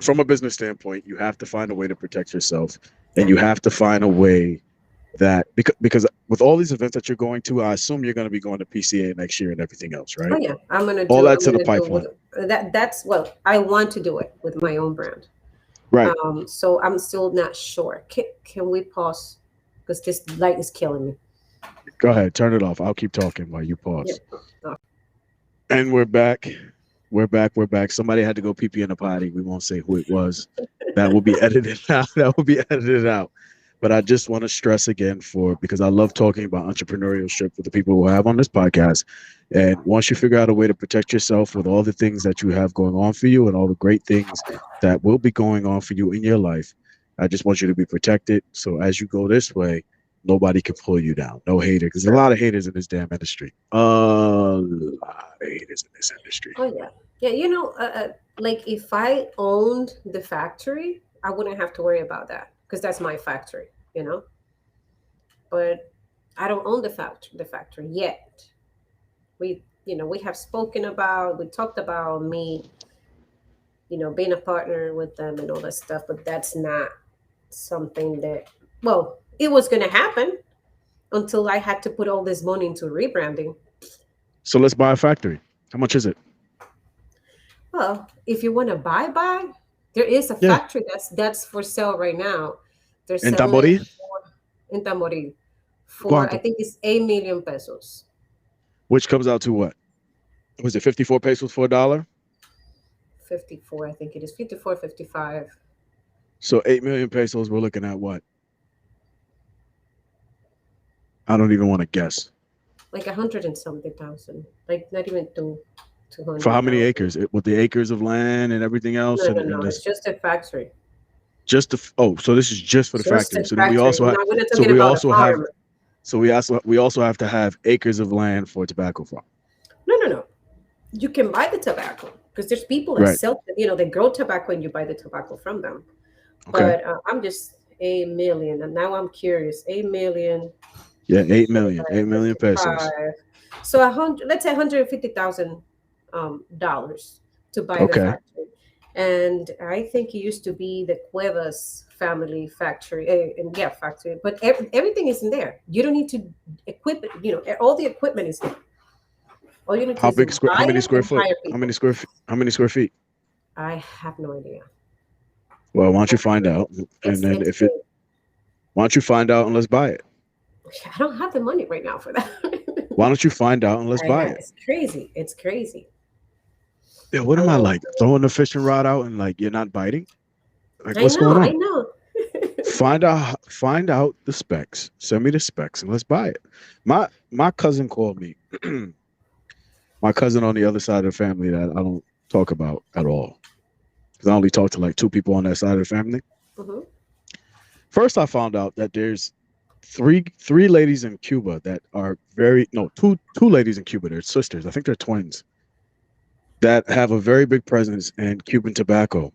[SPEAKER 1] from a business standpoint, you have to find a way to protect yourself, and
[SPEAKER 2] Yeah.
[SPEAKER 1] you have to find a way that because with all these events that you're going to, I assume you're going to be going to PCA next year and everything else,
[SPEAKER 2] Oh
[SPEAKER 1] right?
[SPEAKER 2] yeah.
[SPEAKER 1] All
[SPEAKER 2] I'm
[SPEAKER 1] that's in the
[SPEAKER 2] gonna do with
[SPEAKER 1] pipeline,
[SPEAKER 2] that. That's well, I want to do it with my own brand.
[SPEAKER 1] right?
[SPEAKER 2] So I'm still not sure. Can we pause? Because this light is killing me.
[SPEAKER 1] Go ahead, turn it off. I'll keep talking while you
[SPEAKER 2] Yeah.
[SPEAKER 1] pause.
[SPEAKER 2] Oh,
[SPEAKER 1] And we're back. We're back. We're back. Somebody had to go pee pee in a potty. We won't say who it was. That will be edited out. That will be edited out. But I just want to stress again for because I love talking about entrepreneurship with the people who I have on this podcast. And once you figure out a way to protect yourself with all the things that you have going on for you and all the great things that will be going on for you in your life, I just want you to be protected. So as you go this way, nobody can pull you down. No hater, because there's a lot of haters in this damn industry. A lot of haters in this industry.
[SPEAKER 2] Oh yeah, yeah. Like if I owned the factory, I wouldn't have to worry about that because that's my factory. You know, but I don't own the factory yet. We have spoken about, we talked about me, being a partner with them and all that stuff, but that's not something that, well, it was going to happen until I had to put all this money into rebranding.
[SPEAKER 1] So let's buy a factory. How much is it?
[SPEAKER 2] Well, if you want to buy, there is a
[SPEAKER 1] Yeah.
[SPEAKER 2] factory that's for sale right now. They're
[SPEAKER 1] In
[SPEAKER 2] selling it
[SPEAKER 1] Tambori?
[SPEAKER 2] in Tamboril for, I
[SPEAKER 1] Quanto?
[SPEAKER 2] think it's 8 million pesos.
[SPEAKER 1] Which comes out to what? Was it 54 pesos for a dollar?
[SPEAKER 2] 54, I think it is 54, 55.
[SPEAKER 1] So 8 million pesos, we're looking at what? I don't even want to guess.
[SPEAKER 2] Like 100 and something thousand, like not even two
[SPEAKER 1] For how
[SPEAKER 2] hundred
[SPEAKER 1] many
[SPEAKER 2] thousand.
[SPEAKER 1] acres? With the acres of land and everything else,
[SPEAKER 2] No, no,
[SPEAKER 1] and
[SPEAKER 2] no. It's
[SPEAKER 1] this
[SPEAKER 2] just a factory.
[SPEAKER 1] just the oh, so this is just for the
[SPEAKER 2] Just
[SPEAKER 1] factory.
[SPEAKER 2] a
[SPEAKER 1] So then we
[SPEAKER 2] factory.
[SPEAKER 1] also have
[SPEAKER 2] We're not
[SPEAKER 1] so
[SPEAKER 2] talking
[SPEAKER 1] we
[SPEAKER 2] about a
[SPEAKER 1] also have
[SPEAKER 2] farm.
[SPEAKER 1] so we also have to have acres of land for a tobacco farm.
[SPEAKER 2] No, no, no. You can buy the tobacco because there's people that
[SPEAKER 1] Right.
[SPEAKER 2] sell, they grow tobacco and you buy the tobacco from them.
[SPEAKER 1] Okay.
[SPEAKER 2] But I'm just 8 million, and now I'm curious. 8 million
[SPEAKER 1] Yeah, 8 million.
[SPEAKER 2] divided
[SPEAKER 1] 8 million
[SPEAKER 2] by
[SPEAKER 1] pesos.
[SPEAKER 2] 55. So 100, let's say $150,000 dollars to buy the
[SPEAKER 1] Okay.
[SPEAKER 2] factory. And I think it used to be the Cuevas family factory, and yeah, factory. But everything is in there. You don't need to equip it. All the equipment is there. All you need to do is
[SPEAKER 1] How
[SPEAKER 2] buy
[SPEAKER 1] many
[SPEAKER 2] it
[SPEAKER 1] square
[SPEAKER 2] and
[SPEAKER 1] foot?
[SPEAKER 2] hire
[SPEAKER 1] How many
[SPEAKER 2] people.
[SPEAKER 1] square feet? How many square feet?
[SPEAKER 2] I have no idea.
[SPEAKER 1] Well, why don't
[SPEAKER 2] I
[SPEAKER 1] you
[SPEAKER 2] have
[SPEAKER 1] find
[SPEAKER 2] no
[SPEAKER 1] out?
[SPEAKER 2] idea.
[SPEAKER 1] And
[SPEAKER 2] It's
[SPEAKER 1] then
[SPEAKER 2] it's
[SPEAKER 1] if it
[SPEAKER 2] big.
[SPEAKER 1] why don't you find out and let's buy it?
[SPEAKER 2] I don't have the money right now for that.
[SPEAKER 1] Why don't you find out and let's buy it?
[SPEAKER 2] It's crazy. It's crazy.
[SPEAKER 1] Yeah, what
[SPEAKER 2] I
[SPEAKER 1] am I
[SPEAKER 2] want
[SPEAKER 1] like? Throwing the fishing rod out and like you're not biting? Like
[SPEAKER 2] I
[SPEAKER 1] what's going
[SPEAKER 2] know, I
[SPEAKER 1] on?
[SPEAKER 2] know.
[SPEAKER 1] Find out the specs. Send me the specs and let's buy it. My cousin called me. My cousin on the other side of the family that I don't talk about at all. Because I only talk to like two people on that side of the family.
[SPEAKER 2] Hmm.
[SPEAKER 1] First I found out that there's three ladies in Cuba that are very no, two ladies in Cuba, they're sisters. I think they're twins that have a very big presence in Cuban tobacco.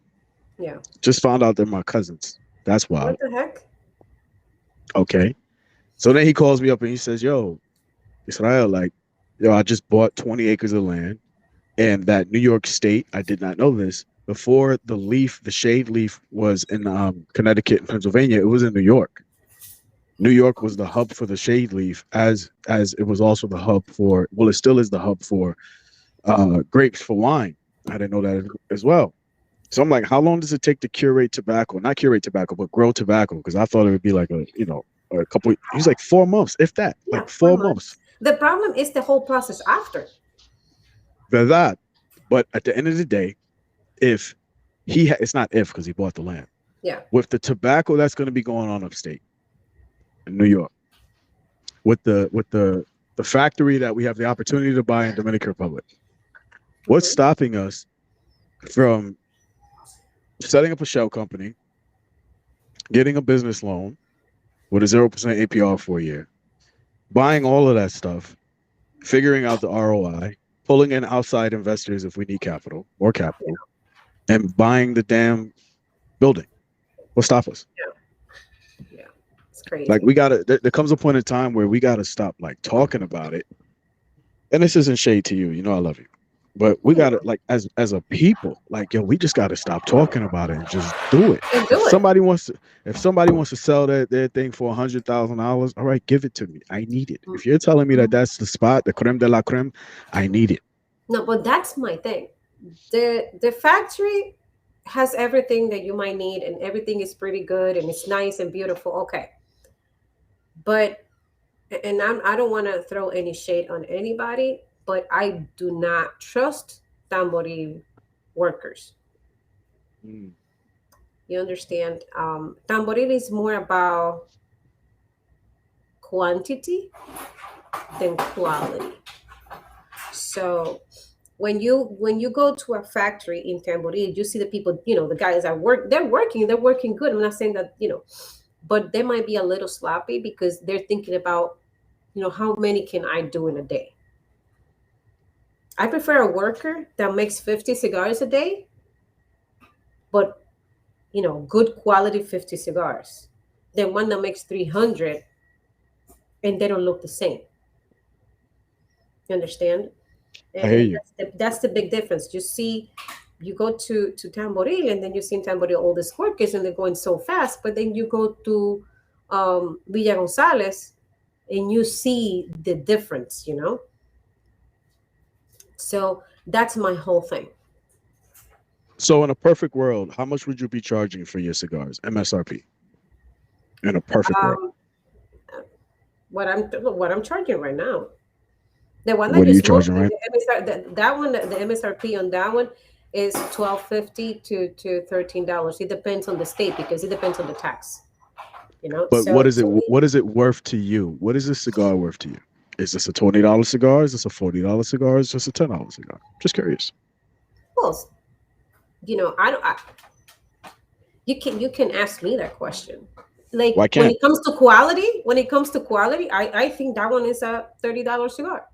[SPEAKER 2] Yeah.
[SPEAKER 1] Just found out they're my cousins. That's
[SPEAKER 2] What
[SPEAKER 1] wild.
[SPEAKER 2] the heck?
[SPEAKER 1] Okay. So then he calls me up and he says, "Yo, Israel, like, yo, I just bought 20 acres of land, and that New York State, I did not know this. Before the shade leaf was in Connecticut and Pennsylvania, it was in New York. New York was the hub for the shade leaf, as it was also the hub for, well, it still is the hub for grapes for wine. I didn't know that as well. So I'm like, how long does it take to curate tobacco? Not curate tobacco, but grow tobacco? Because I thought it would be like a couple. He's like 4 months, if that,
[SPEAKER 2] Yeah,
[SPEAKER 1] like
[SPEAKER 2] four
[SPEAKER 1] 4 months.
[SPEAKER 2] months. The problem is the whole process after.
[SPEAKER 1] That. But at the end of the day, if it's not if because he bought the land
[SPEAKER 2] Yeah.
[SPEAKER 1] with the tobacco that's going to be going on upstate in New York, with the factory that we have the opportunity to buy in Dominican Republic. What's
[SPEAKER 2] Hmm.
[SPEAKER 1] stopping us from setting up a shell company, getting a business loan with a 0% APR for a year, buying all of that stuff, figuring out the ROI, pulling in outside investors if we need capital, more
[SPEAKER 2] Yeah.
[SPEAKER 1] capital, and buying the damn building? What stop us?
[SPEAKER 2] Yeah. It's
[SPEAKER 1] Like
[SPEAKER 2] crazy.
[SPEAKER 1] we gotta. There comes a point in time where we gotta stop like talking about it. And this isn't shade to you. You know I love you, but we gotta like as a people, like yo, we just gotta stop talking about it and just do it.
[SPEAKER 2] And
[SPEAKER 1] If
[SPEAKER 2] do it.
[SPEAKER 1] somebody wants to, if somebody wants to sell their thing for $100,000, all right, give it to me. I need it. If you're telling me that
[SPEAKER 2] Mhm.
[SPEAKER 1] that's the spot, the creme de la creme, I need it.
[SPEAKER 2] No, but that's my thing. The factory has everything that you might need, and everything is pretty good, and it's nice and beautiful. Okay, but I don't want to throw any shade on anybody, but I do not trust tamboril workers.
[SPEAKER 1] Mm.
[SPEAKER 2] You understand? Tamboril is more about quantity than quality. So when you go to a factory in Tamboril, you see the people, the guys at work, they're working good. I'm not saying that, but they might be a little sloppy because they're thinking about, how many can I do in a day? I prefer a worker that makes 50 cigars a day, but good quality 50 cigars, than one that makes 300 and they don't look the same. You understand?
[SPEAKER 1] I hear
[SPEAKER 2] And
[SPEAKER 1] you.
[SPEAKER 2] that's the big difference. You go to Tamboril, and then you see in Tamboril all these workers, and they're going so fast. But then you go to Villa Gonzalez, and you see the difference. So that's my whole thing.
[SPEAKER 1] So in a perfect world, how much would you be charging for your cigars? MSRP. In a perfect world.
[SPEAKER 2] Um, what I'm charging right now, the one that
[SPEAKER 1] What are
[SPEAKER 2] you're
[SPEAKER 1] you charging,
[SPEAKER 2] smoking,
[SPEAKER 1] right?
[SPEAKER 2] the MSR, that one, the MSRP on that one is 12.50 to $13. It depends on the state because it depends on the tax.
[SPEAKER 1] But
[SPEAKER 2] So to me,
[SPEAKER 1] what is it worth to you? What is this cigar worth to you? Is this a $20 cigar? Is this a $40 cigar? Is this a $10 cigar? Just curious.
[SPEAKER 2] well, I don't. You can ask me that question. Like
[SPEAKER 1] Why can't?
[SPEAKER 2] when it comes to quality, I think that one is a $30 cigar.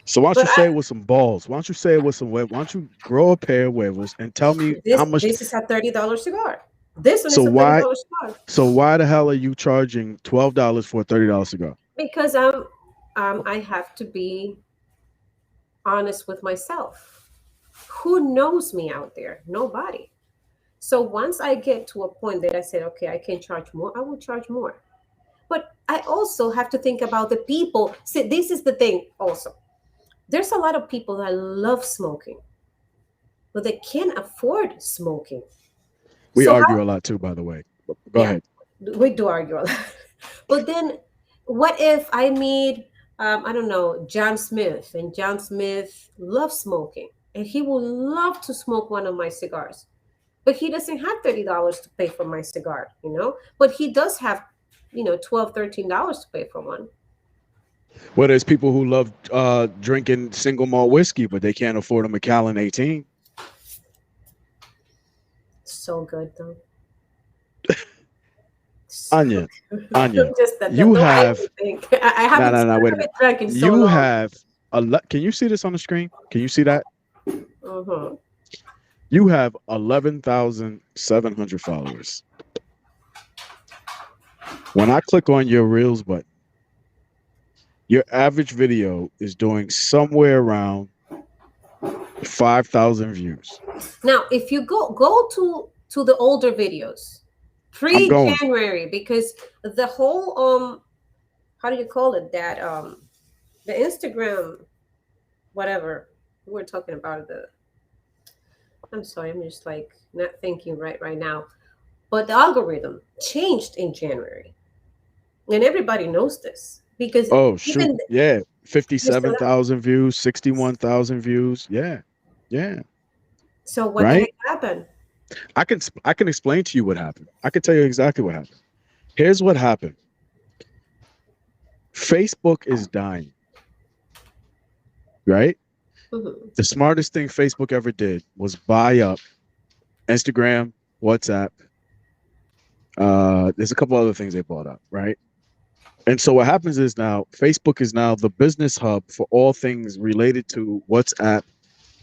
[SPEAKER 1] So why don't
[SPEAKER 2] But
[SPEAKER 1] you say it with some balls? Why don't you say it with some? Why don't you grow a pair of huevos and tell me
[SPEAKER 2] this
[SPEAKER 1] how much?
[SPEAKER 2] this is a $30 cigar. This one
[SPEAKER 1] So
[SPEAKER 2] is a
[SPEAKER 1] why?
[SPEAKER 2] $30 cigar
[SPEAKER 1] So why the hell are you charging $12 for a $30 cigar?
[SPEAKER 2] because I have to be honest with myself. Who knows me out there? Nobody. So once I get to a point that I said, okay, I can charge more, I will charge more. But I also have to think about the people. See, this is the thing also. There's a lot of people that love smoking, but they can't afford smoking.
[SPEAKER 1] We
[SPEAKER 2] So how,
[SPEAKER 1] argue a lot too, by the way. Go
[SPEAKER 2] yeah,
[SPEAKER 1] ahead.
[SPEAKER 2] we do argue a lot. But then what if I meet, I don't know, John Smith, and John Smith loves smoking, and he will love to smoke one of my cigars, but he doesn't have $30 to pay for my cigar. But he does have, 12, $13 to pay for one.
[SPEAKER 1] Well, there's people who love drinking single malt whiskey, but they can't afford a Macallan 18.
[SPEAKER 2] So good though. So
[SPEAKER 1] Anya,
[SPEAKER 2] good.
[SPEAKER 1] Anya,
[SPEAKER 2] Just that
[SPEAKER 1] you
[SPEAKER 2] don't make
[SPEAKER 1] have
[SPEAKER 2] me think. I
[SPEAKER 1] no,
[SPEAKER 2] haven't
[SPEAKER 1] no, no. Wait a minute.
[SPEAKER 2] drank in so
[SPEAKER 1] You
[SPEAKER 2] long.
[SPEAKER 1] have a lot. Can you see this on the screen? Can you see that?
[SPEAKER 2] Uh-huh.
[SPEAKER 1] You have 11,700 followers. When I click on your Reels button, your average video is doing somewhere around 5,000 views.
[SPEAKER 2] Now, if you go to the older videos,
[SPEAKER 1] I'm going.
[SPEAKER 2] pre-January, because the whole how do you call it, that the Instagram, whatever we're talking about, I'm sorry, I'm just like not thinking right now. But the algorithm changed in January, and everybody knows this because
[SPEAKER 1] Oh shoot.
[SPEAKER 2] even
[SPEAKER 1] Yeah.
[SPEAKER 2] you're still up.
[SPEAKER 1] 57,000 views, 61,000 views. Yeah. Yeah.
[SPEAKER 2] So what the
[SPEAKER 1] Right?
[SPEAKER 2] heck happened?
[SPEAKER 1] I can explain to you what happened. I can tell you exactly what happened. Here's what happened. Facebook is dying, right?
[SPEAKER 2] Mhm.
[SPEAKER 1] The smartest thing Facebook ever did was buy up Instagram, WhatsApp. There's a couple other things they bought up, right? And so what happens is now Facebook is now the business hub for all things related to WhatsApp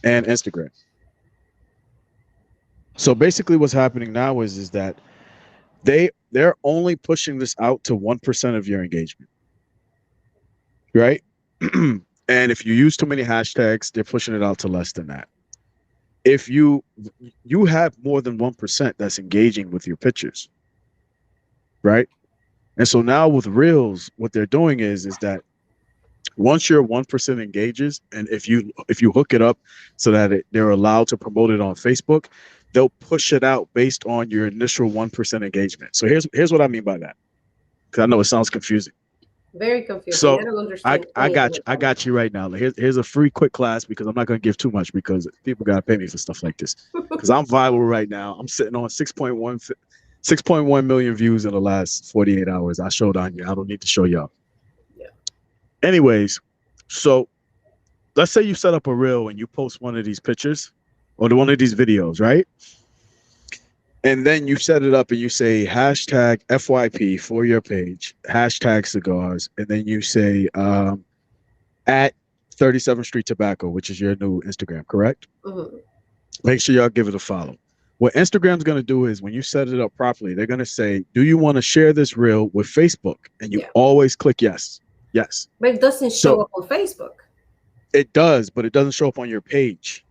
[SPEAKER 1] and Instagram. So basically what's happening now is that they're only pushing this out to 1% of your engagement, right? And if you use too many hashtags, they're pushing it out to less than that. If you have more than 1% that's engaging with your pictures, right? And so now with Reels, what they're doing is that once your 1% engages, and if you hook it up so that they're allowed to promote it on Facebook, they'll push it out based on your initial 1% engagement. So here's what I mean by that, because I know it sounds confusing.
[SPEAKER 2] Very confusing. I
[SPEAKER 1] So
[SPEAKER 2] don't understand
[SPEAKER 1] I
[SPEAKER 2] anything
[SPEAKER 1] got you. I
[SPEAKER 2] about
[SPEAKER 1] got you right now. Like, here's a free quick class because I'm not going to give too much because people got to pay me for stuff like this.
[SPEAKER 2] it.
[SPEAKER 1] Because I'm viral right now. I'm sitting on 6.1 million views in the last 48 hours. I showed on you. I don't need to show y'all.
[SPEAKER 2] Yeah.
[SPEAKER 1] Anyways, so let's say you set up a reel and you post one of these pictures or one of these videos, right? And then you set it up and you say hashtag FYP for your page, hashtag cigars, and then you say at 37th Street Tobacco, which is your new Instagram, correct?
[SPEAKER 2] Hmm.
[SPEAKER 1] Make sure y'all give it a follow. What Instagram's going to do is when you set it up properly, they're going to say, do you want to share this reel with Facebook? And you
[SPEAKER 2] Yeah.
[SPEAKER 1] always click yes. Yes.
[SPEAKER 2] But it doesn't show
[SPEAKER 1] So
[SPEAKER 2] up on Facebook.
[SPEAKER 1] it does, but it doesn't show up on your page.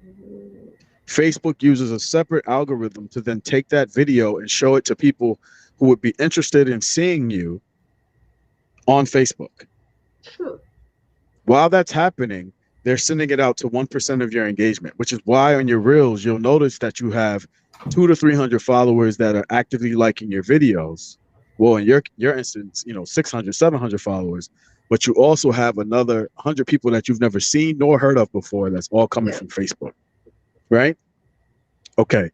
[SPEAKER 2] Mhm.
[SPEAKER 1] Facebook uses a separate algorithm to then take that video and show it to people who would be interested in seeing you on Facebook.
[SPEAKER 2] Hmm.
[SPEAKER 1] While that's happening, they're sending it out to 1% of your engagement, which is why on your reels, you'll notice that you have 200 to 300 followers that are actively liking your videos. Well, in your instance, 600, 700 followers, but you also have another 100 people that you've never seen nor heard of before. That's all coming
[SPEAKER 2] Yeah.
[SPEAKER 1] from Facebook, right? Okay.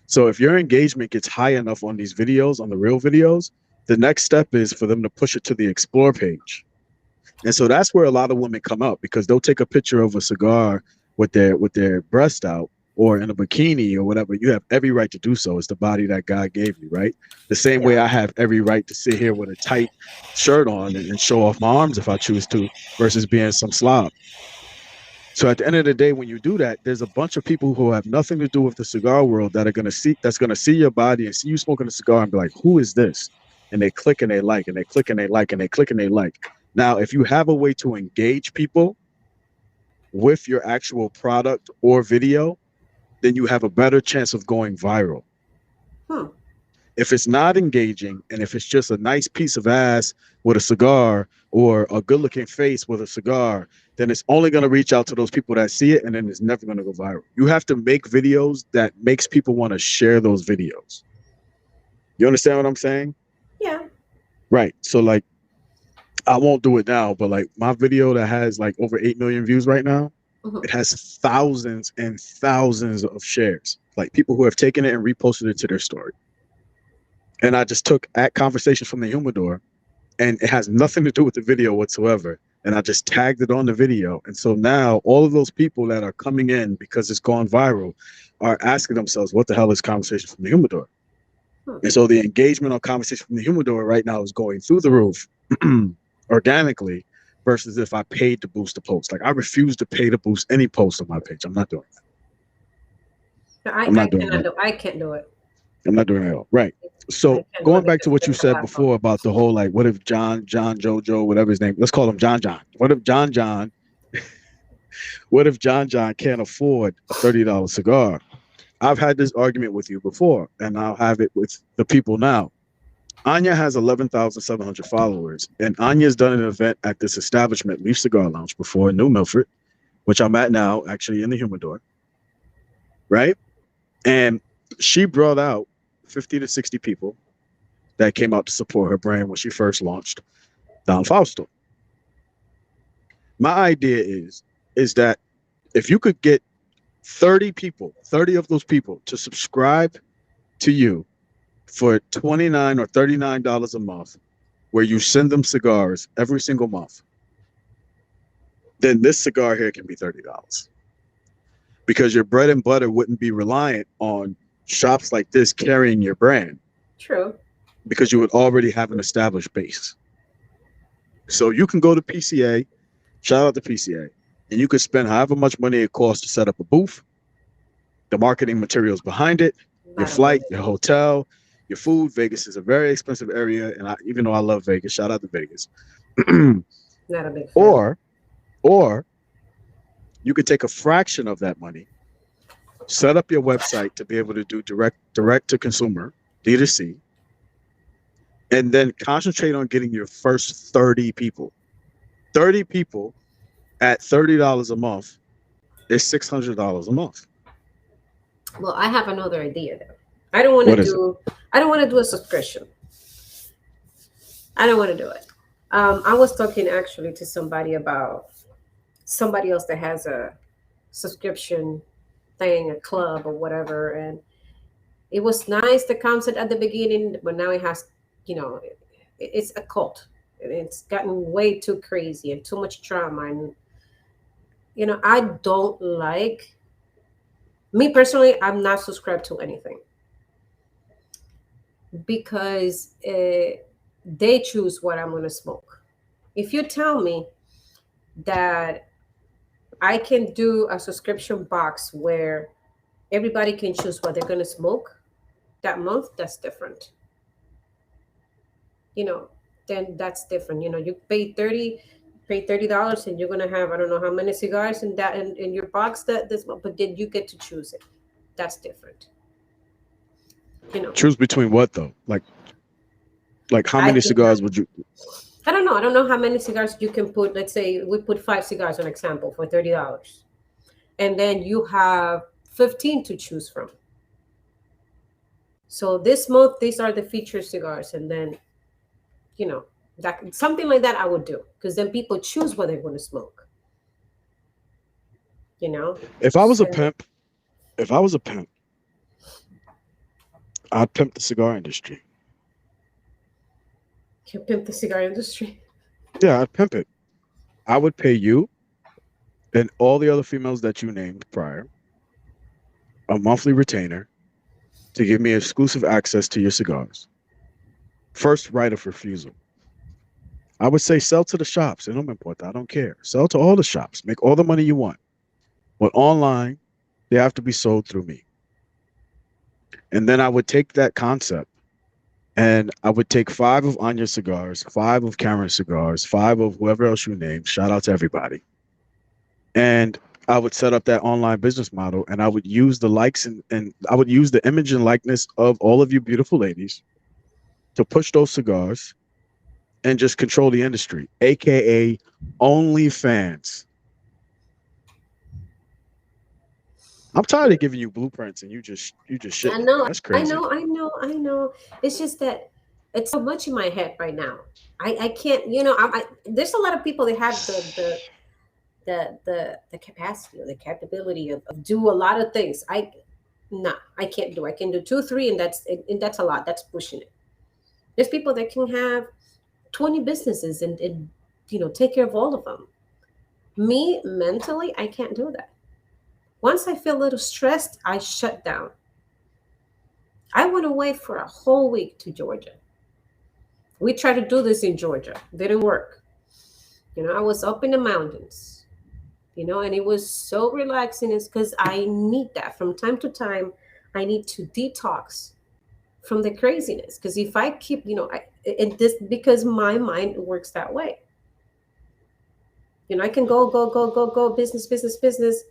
[SPEAKER 1] So if your engagement gets high enough on these videos, on the real videos, the next step is for them to push it to the explore page. And so that's where a lot of women come up because they'll take a picture of a cigar with their breast out or in a bikini or whatever. You have every right to do so. It's the body that God gave you, right? The same way
[SPEAKER 2] Yeah.
[SPEAKER 1] I have every right to sit here with a tight shirt on and show off my arms if I choose to, versus being some slob. So at the end of the day, when you do that, there's a bunch of people who have nothing to do with the cigar world that are gonna see your body and see you smoking a cigar and be like, who is this? And they click and they like and they click and they like and they click and they like. Now, if you have a way to engage people with your actual product or video, then you have a better chance of going viral.
[SPEAKER 2] Hmm.
[SPEAKER 1] If it's not engaging and if it's just a nice piece of ass with a cigar or a good looking face with a cigar, then it's only going to reach out to those people that see it and then it's never going to go viral. You have to make videos that makes people want to share those videos. You understand what I'm saying?
[SPEAKER 2] Yeah.
[SPEAKER 1] Right. So like I won't do it now, but like my video that has like over 8 million views right now,
[SPEAKER 2] Mhm.
[SPEAKER 1] it has thousands and thousands of shares. Like people who have taken it and reposted it to their story. And I just took at conversations from the Humidor and it has nothing to do with the video whatsoever. And I just tagged it on the video. And so now all of those people that are coming in because it's gone viral are asking themselves, what the hell is conversation from the Humidor?
[SPEAKER 2] Hmm.
[SPEAKER 1] And so the engagement on conversation from the Humidor right now is going through the roof organically versus if I paid to boost the post. Like I refuse to pay to boost any post on my page. I'm not doing that. I'm
[SPEAKER 2] I
[SPEAKER 1] not doing
[SPEAKER 2] cannot
[SPEAKER 1] that.
[SPEAKER 2] do. I can't do it.
[SPEAKER 1] I'm not doing it at all. Right.
[SPEAKER 2] I
[SPEAKER 1] So
[SPEAKER 2] can't do
[SPEAKER 1] going
[SPEAKER 2] it
[SPEAKER 1] back to
[SPEAKER 2] because
[SPEAKER 1] what you
[SPEAKER 2] it's a
[SPEAKER 1] said
[SPEAKER 2] platform.
[SPEAKER 1] before about the whole like, what if John, Jojo, whatever his name, let's call him John. What if John, what if John can't afford a $30 cigar? I've had this argument with you before, and I'll have it with the people now. Anya has 11,700 followers, and Anya's done an event at this establishment, Leaf Cigar Lounge, before in New Milford, which I'm at now, actually in the Humidor, right? And she brought out 50 to 60 people that came out to support her brand when she first launched Don Fausto. My idea is that if you could get 30 people, 30 of those people to subscribe to you for $29 or $39 a month, where you send them cigars every single month, then this cigar here can be $30 because your bread and butter wouldn't be reliant on shops like this carrying your brand
[SPEAKER 2] True.
[SPEAKER 1] because you would already have an established base. So you can go to PCA, shout out to PCA, and you could spend however much money it costs to set up a booth, the marketing materials behind it, your
[SPEAKER 2] Not a
[SPEAKER 1] flight,
[SPEAKER 2] big
[SPEAKER 1] your
[SPEAKER 2] deal.
[SPEAKER 1] hotel, your food. Vegas is a very expensive area, and even though I love Vegas, shout out to Vegas.
[SPEAKER 2] Not a big fan.
[SPEAKER 1] or or you could take a fraction of that money, set up your website to be able to do direct to consumer, D2C, and then concentrate on getting your first 30 people. 30 people at $30 a month is $600 a month.
[SPEAKER 2] Well, I have another idea though. I don't want to
[SPEAKER 1] What is it?
[SPEAKER 2] do. I don't want to do a subscription. I don't want to do it. I was talking actually to somebody about somebody else that has a subscription thing, a club or whatever, and it was nice the concept at the beginning, but now it has, you know, it's a cult. It's gotten way too crazy and too much drama, and I don't like. Me personally, I'm not subscribed to anything because they choose what I'm going to smoke. If you tell me that I can do a subscription box where everybody can choose what they're going to smoke that month, that's different. You know, then that's different. You pay $30 and you're going to have, I don't know how many cigars in that in your box that this month, but then you get to choose it. That's different. You know,
[SPEAKER 1] Choose between what though? Like how
[SPEAKER 2] I
[SPEAKER 1] many
[SPEAKER 2] cannot.
[SPEAKER 1] cigars would you?
[SPEAKER 2] I don't know. I don't know how many cigars you can put. Let's say we put 5 cigars, an example, for $30, and then you have 15 to choose from. So this month, these are the featured cigars, and then you know that something like that I would do because then people choose what they're going to smoke. You know,
[SPEAKER 1] If I was a
[SPEAKER 2] and
[SPEAKER 1] pimp, if I was a pimp, I'd pimp the cigar industry.
[SPEAKER 2] you pimp the cigar industry.
[SPEAKER 1] Yeah, I'd pimp it. I would pay you and all the other females that you named prior a monthly retainer to give me exclusive access to your cigars. First right of refusal. I would say sell to the shops. It don't importa. I don't care. Sell to all the shops. Make all the money you want. But online, they have to be sold through me. And then I would take that concept and I would take 5 of Anya cigars, 5 of Karen cigars, 5 of whoever else you name. Shout out to everybody. And I would set up that online business model and I would use the likes and I would use the image and likeness of all of you beautiful ladies to push those cigars and just control the industry, aka OnlyFans. I'm tired of giving you blueprints and you just
[SPEAKER 2] I
[SPEAKER 1] shitting on me.
[SPEAKER 2] know,
[SPEAKER 1] That's
[SPEAKER 2] I
[SPEAKER 1] crazy.
[SPEAKER 2] know, I know, I know. It's just that it's so much in my head right now. I can't, there's a lot of people that have the capacity or the capability of do a lot of things. I can't do. I can do two, three, and that's a lot. That's pushing it. There's people that can have 20 businesses and take care of all of them. Me mentally, I can't do that. Once I feel a little stressed, I shut down. I went away for a whole week to Georgia. We tried to do this in Georgia. Didn't work. I was up in the mountains, and it was so relaxing. It's because I need that from time to time. I need to detox from the craziness. Because if I keep, and this because my mind works that way. I can go, go, go, go, go, business, business, business.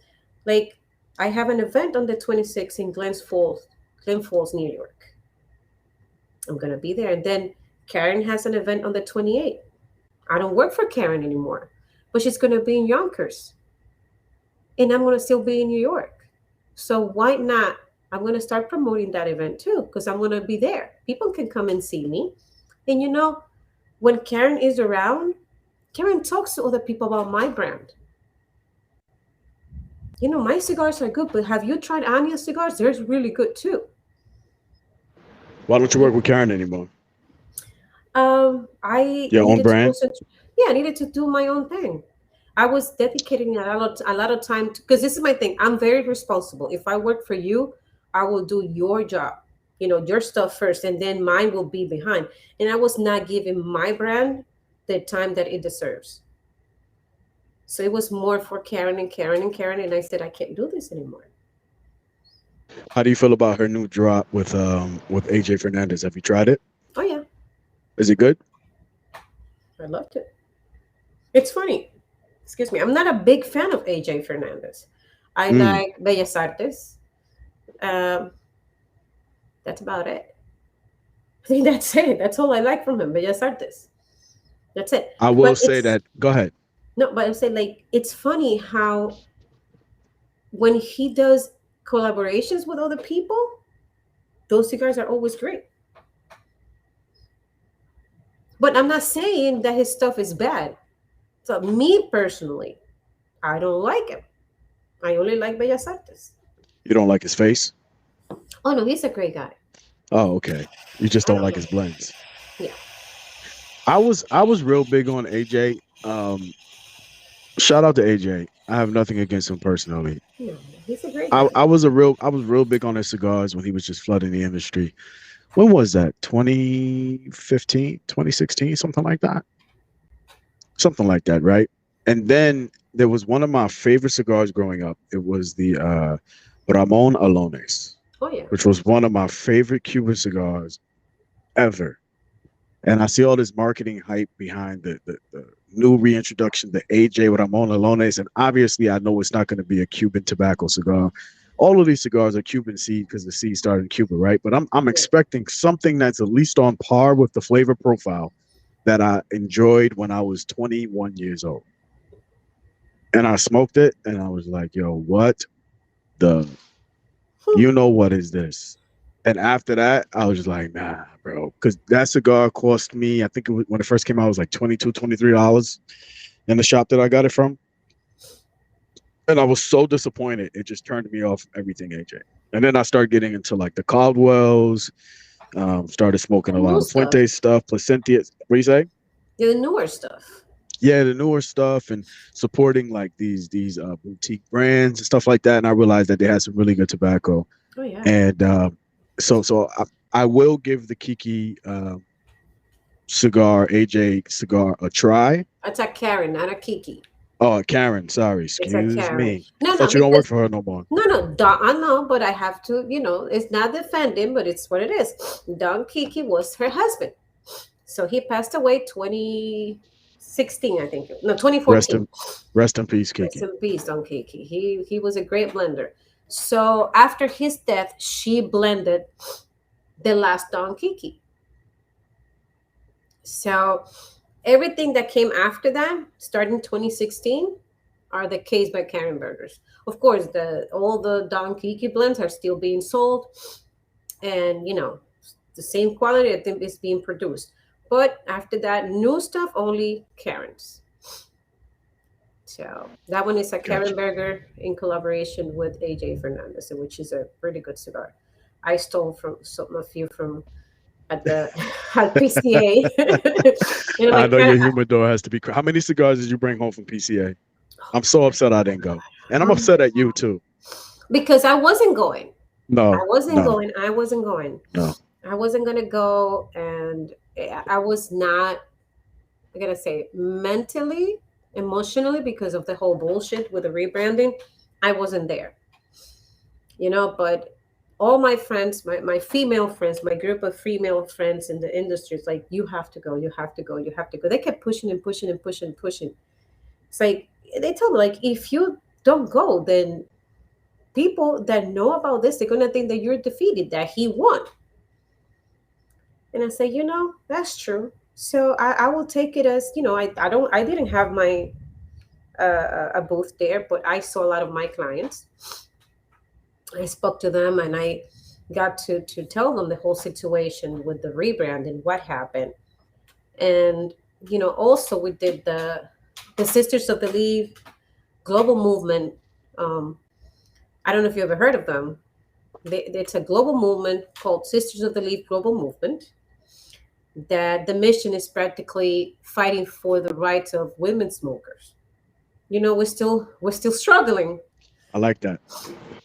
[SPEAKER 2] Like I have an event on the 26th in Glen Falls, New York. I'm gonna be there. And then Karen has an event on the 28th. I don't work for Karen anymore, but she's gonna be in Yonkers. And I'm gonna still be in New York. So why not? I'm gonna start promoting that event too, because I'm gonna be there. People can come and see me. And when Karen is around, Karen talks to other people about my brand. My cigars are good, but have you tried Anya cigars? They're really good too.
[SPEAKER 1] Why don't you work with Karen anymore?
[SPEAKER 2] I
[SPEAKER 1] Your own
[SPEAKER 2] needed to
[SPEAKER 1] brand?
[SPEAKER 2] concentrate. Yeah, I needed to do my own thing. I was dedicating a lot of time because this is my thing. I'm very responsible. If I work for you, I will do your job, your stuff first, and then mine will be behind. And I was not giving my brand the time that it deserves. So it was more for Karen and Karen and Karen, and I said I can't do this anymore.
[SPEAKER 1] How do you feel about her new drop with AJ Fernandez? Have you tried it?
[SPEAKER 2] Oh yeah,
[SPEAKER 1] Is it good?
[SPEAKER 2] I loved it. It's funny. Excuse me. I'm not a big fan of AJ Fernandez. I
[SPEAKER 1] Mm.
[SPEAKER 2] like Bellas Artes. Um, that's about it. I think that's it. That's all I like from him. Bellas Artes. That's it.
[SPEAKER 1] I will
[SPEAKER 2] But
[SPEAKER 1] say
[SPEAKER 2] it's
[SPEAKER 1] that. Go ahead.
[SPEAKER 2] no. But I'm saying like it's funny how when he does collaborations with other people, those cigars are always great. But I'm not saying that his stuff is bad. So me personally, I don't like him. I only like Bellas Artes.
[SPEAKER 1] You don't like his face?
[SPEAKER 2] Oh no, he's a great guy.
[SPEAKER 1] Oh, okay. You just
[SPEAKER 2] I
[SPEAKER 1] don't
[SPEAKER 2] don't
[SPEAKER 1] like
[SPEAKER 2] know.
[SPEAKER 1] his blends.
[SPEAKER 2] Yeah.
[SPEAKER 1] I was real big on AJ. Shout out to AJ. I have nothing against him personally.
[SPEAKER 2] No, he's a great
[SPEAKER 1] I,
[SPEAKER 2] guy.
[SPEAKER 1] I was a real I was real big on his cigars when he was just flooding the industry. When was that? 2015, 2016, something like that. Something like that, right? And then there was one of my favorite cigars growing up. It was the Ramon Alones,
[SPEAKER 2] Oh yeah.
[SPEAKER 1] which was one of my favorite Cuban cigars ever. And I see all this marketing hype behind the new reintroduction, the AJ with Ramon Alones. And obviously, I know it's not going to be a Cuban tobacco cigar. All of these cigars are Cuban seed because the seed started in Cuba, right? But I'm
[SPEAKER 2] Yeah.
[SPEAKER 1] expecting something that's at least on par with the flavor profile that I enjoyed when I was 21 years old. And I smoked it and I was like, yo, what the, you know, what is this? And after that, I was just like, nah, bro. Because that cigar cost me, I think it was, when it first came out, it was like $22, $23 in the shop that I got it from. And I was so disappointed. It just turned me off everything AJ. And then I started getting into like the Caldwells, started
[SPEAKER 2] The
[SPEAKER 1] smoking a
[SPEAKER 2] new
[SPEAKER 1] lot of
[SPEAKER 2] stuff.
[SPEAKER 1] Fuente stuff, Placentias. What do you say?
[SPEAKER 2] The newer stuff.
[SPEAKER 1] Yeah, the newer stuff and supporting like these boutique brands and stuff like that. And I realized that they had some really good tobacco.
[SPEAKER 2] Oh yeah.
[SPEAKER 1] And I will give the Kiki cigar, AJ cigar, a try.
[SPEAKER 2] It's a Karen, not a Kiki.
[SPEAKER 1] Oh, Karen, sorry,
[SPEAKER 2] It's a
[SPEAKER 1] excuse
[SPEAKER 2] Karen.
[SPEAKER 1] me. I
[SPEAKER 2] No, no,
[SPEAKER 1] thought you don't work
[SPEAKER 2] because
[SPEAKER 1] for her no more.
[SPEAKER 2] no, no, Don, I know, but I have to, it's not defending, but it's what it is. Don Kiki was her husband. So he passed away 2016, I think. No,
[SPEAKER 1] Rest
[SPEAKER 2] 2014.
[SPEAKER 1] in rest in peace,
[SPEAKER 2] Rest
[SPEAKER 1] Kiki.
[SPEAKER 2] in peace, Don Kiki. He was a great blender. So after his death, she blended the last Don Kiki. So everything that came after that, starting 2016, are the case by Karen Burgers. Of course, the all the Don Kiki blends are still being sold, and the same quality I think is being produced. But after that, new stuff only Karen's. So that one is a Karen
[SPEAKER 1] Gotcha.
[SPEAKER 2] Burger in collaboration with AJ Fernandez, which is a pretty good cigar. I stole from some a few from at the at PCA, and I'm
[SPEAKER 1] I
[SPEAKER 2] like,
[SPEAKER 1] know your humidor has to be. How many cigars did you bring home from PCA? I'm so upset I didn't go, and I'm
[SPEAKER 2] um,
[SPEAKER 1] upset at you too.
[SPEAKER 2] because I wasn't going. I
[SPEAKER 1] No,
[SPEAKER 2] wasn't
[SPEAKER 1] no,
[SPEAKER 2] going. I wasn't going.
[SPEAKER 1] no.
[SPEAKER 2] I wasn't gonna go, and I was not. I gotta say, mentally, emotionally, because of the whole bullshit with the rebranding, I wasn't there. But all my friends, my female friends, my group of female friends in the industry, it's like, you have to go, you have to go, you have to go. They kept pushing and pushing and pushing and pushing. It's like they told me, like, if you don't go, then people that know about this, they're gonna think that you're defeated, that he won. And I say, that's true. So I will take it as, I didn't have my a booth there, but I saw a lot of my clients. I spoke to them and I got to tell them the whole situation with the rebrand and what happened. And also we did the Sisters of the Leaf global movement. Um, I don't know if you ever heard of them. It's a global movement called Sisters of the Leaf Global Movement. That the mission is practically fighting for the rights of women smokers. We're still struggling.
[SPEAKER 1] I like that.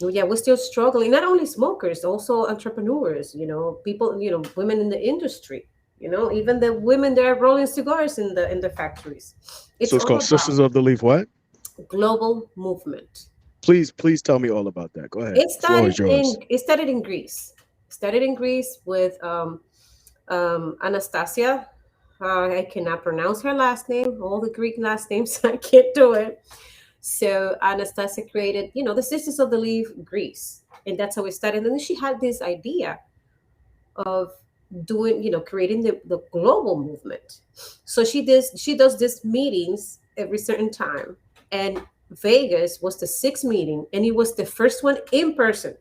[SPEAKER 2] Yeah, we're still struggling. Not only smokers, also entrepreneurs. People. Women in the industry. Even the women that are rolling cigars in the factories.
[SPEAKER 1] So
[SPEAKER 2] It's
[SPEAKER 1] it's
[SPEAKER 2] all
[SPEAKER 1] called
[SPEAKER 2] about
[SPEAKER 1] Sisters of the Leaf. What?
[SPEAKER 2] global movement.
[SPEAKER 1] Please tell me all about that. Go ahead.
[SPEAKER 2] It
[SPEAKER 1] The floor
[SPEAKER 2] started
[SPEAKER 1] is yours.
[SPEAKER 2] in it started in Greece. Started in Greece with Anastasia. I cannot pronounce her last name. All the Greek last names, I can't do it. So Anastasia created, the Sisters of the Leaf Greece, and that's how it started. And then she had this idea of doing, creating the global movement. So she does these meetings every certain time, and Vegas was the sixth meeting, and it was the first one in person.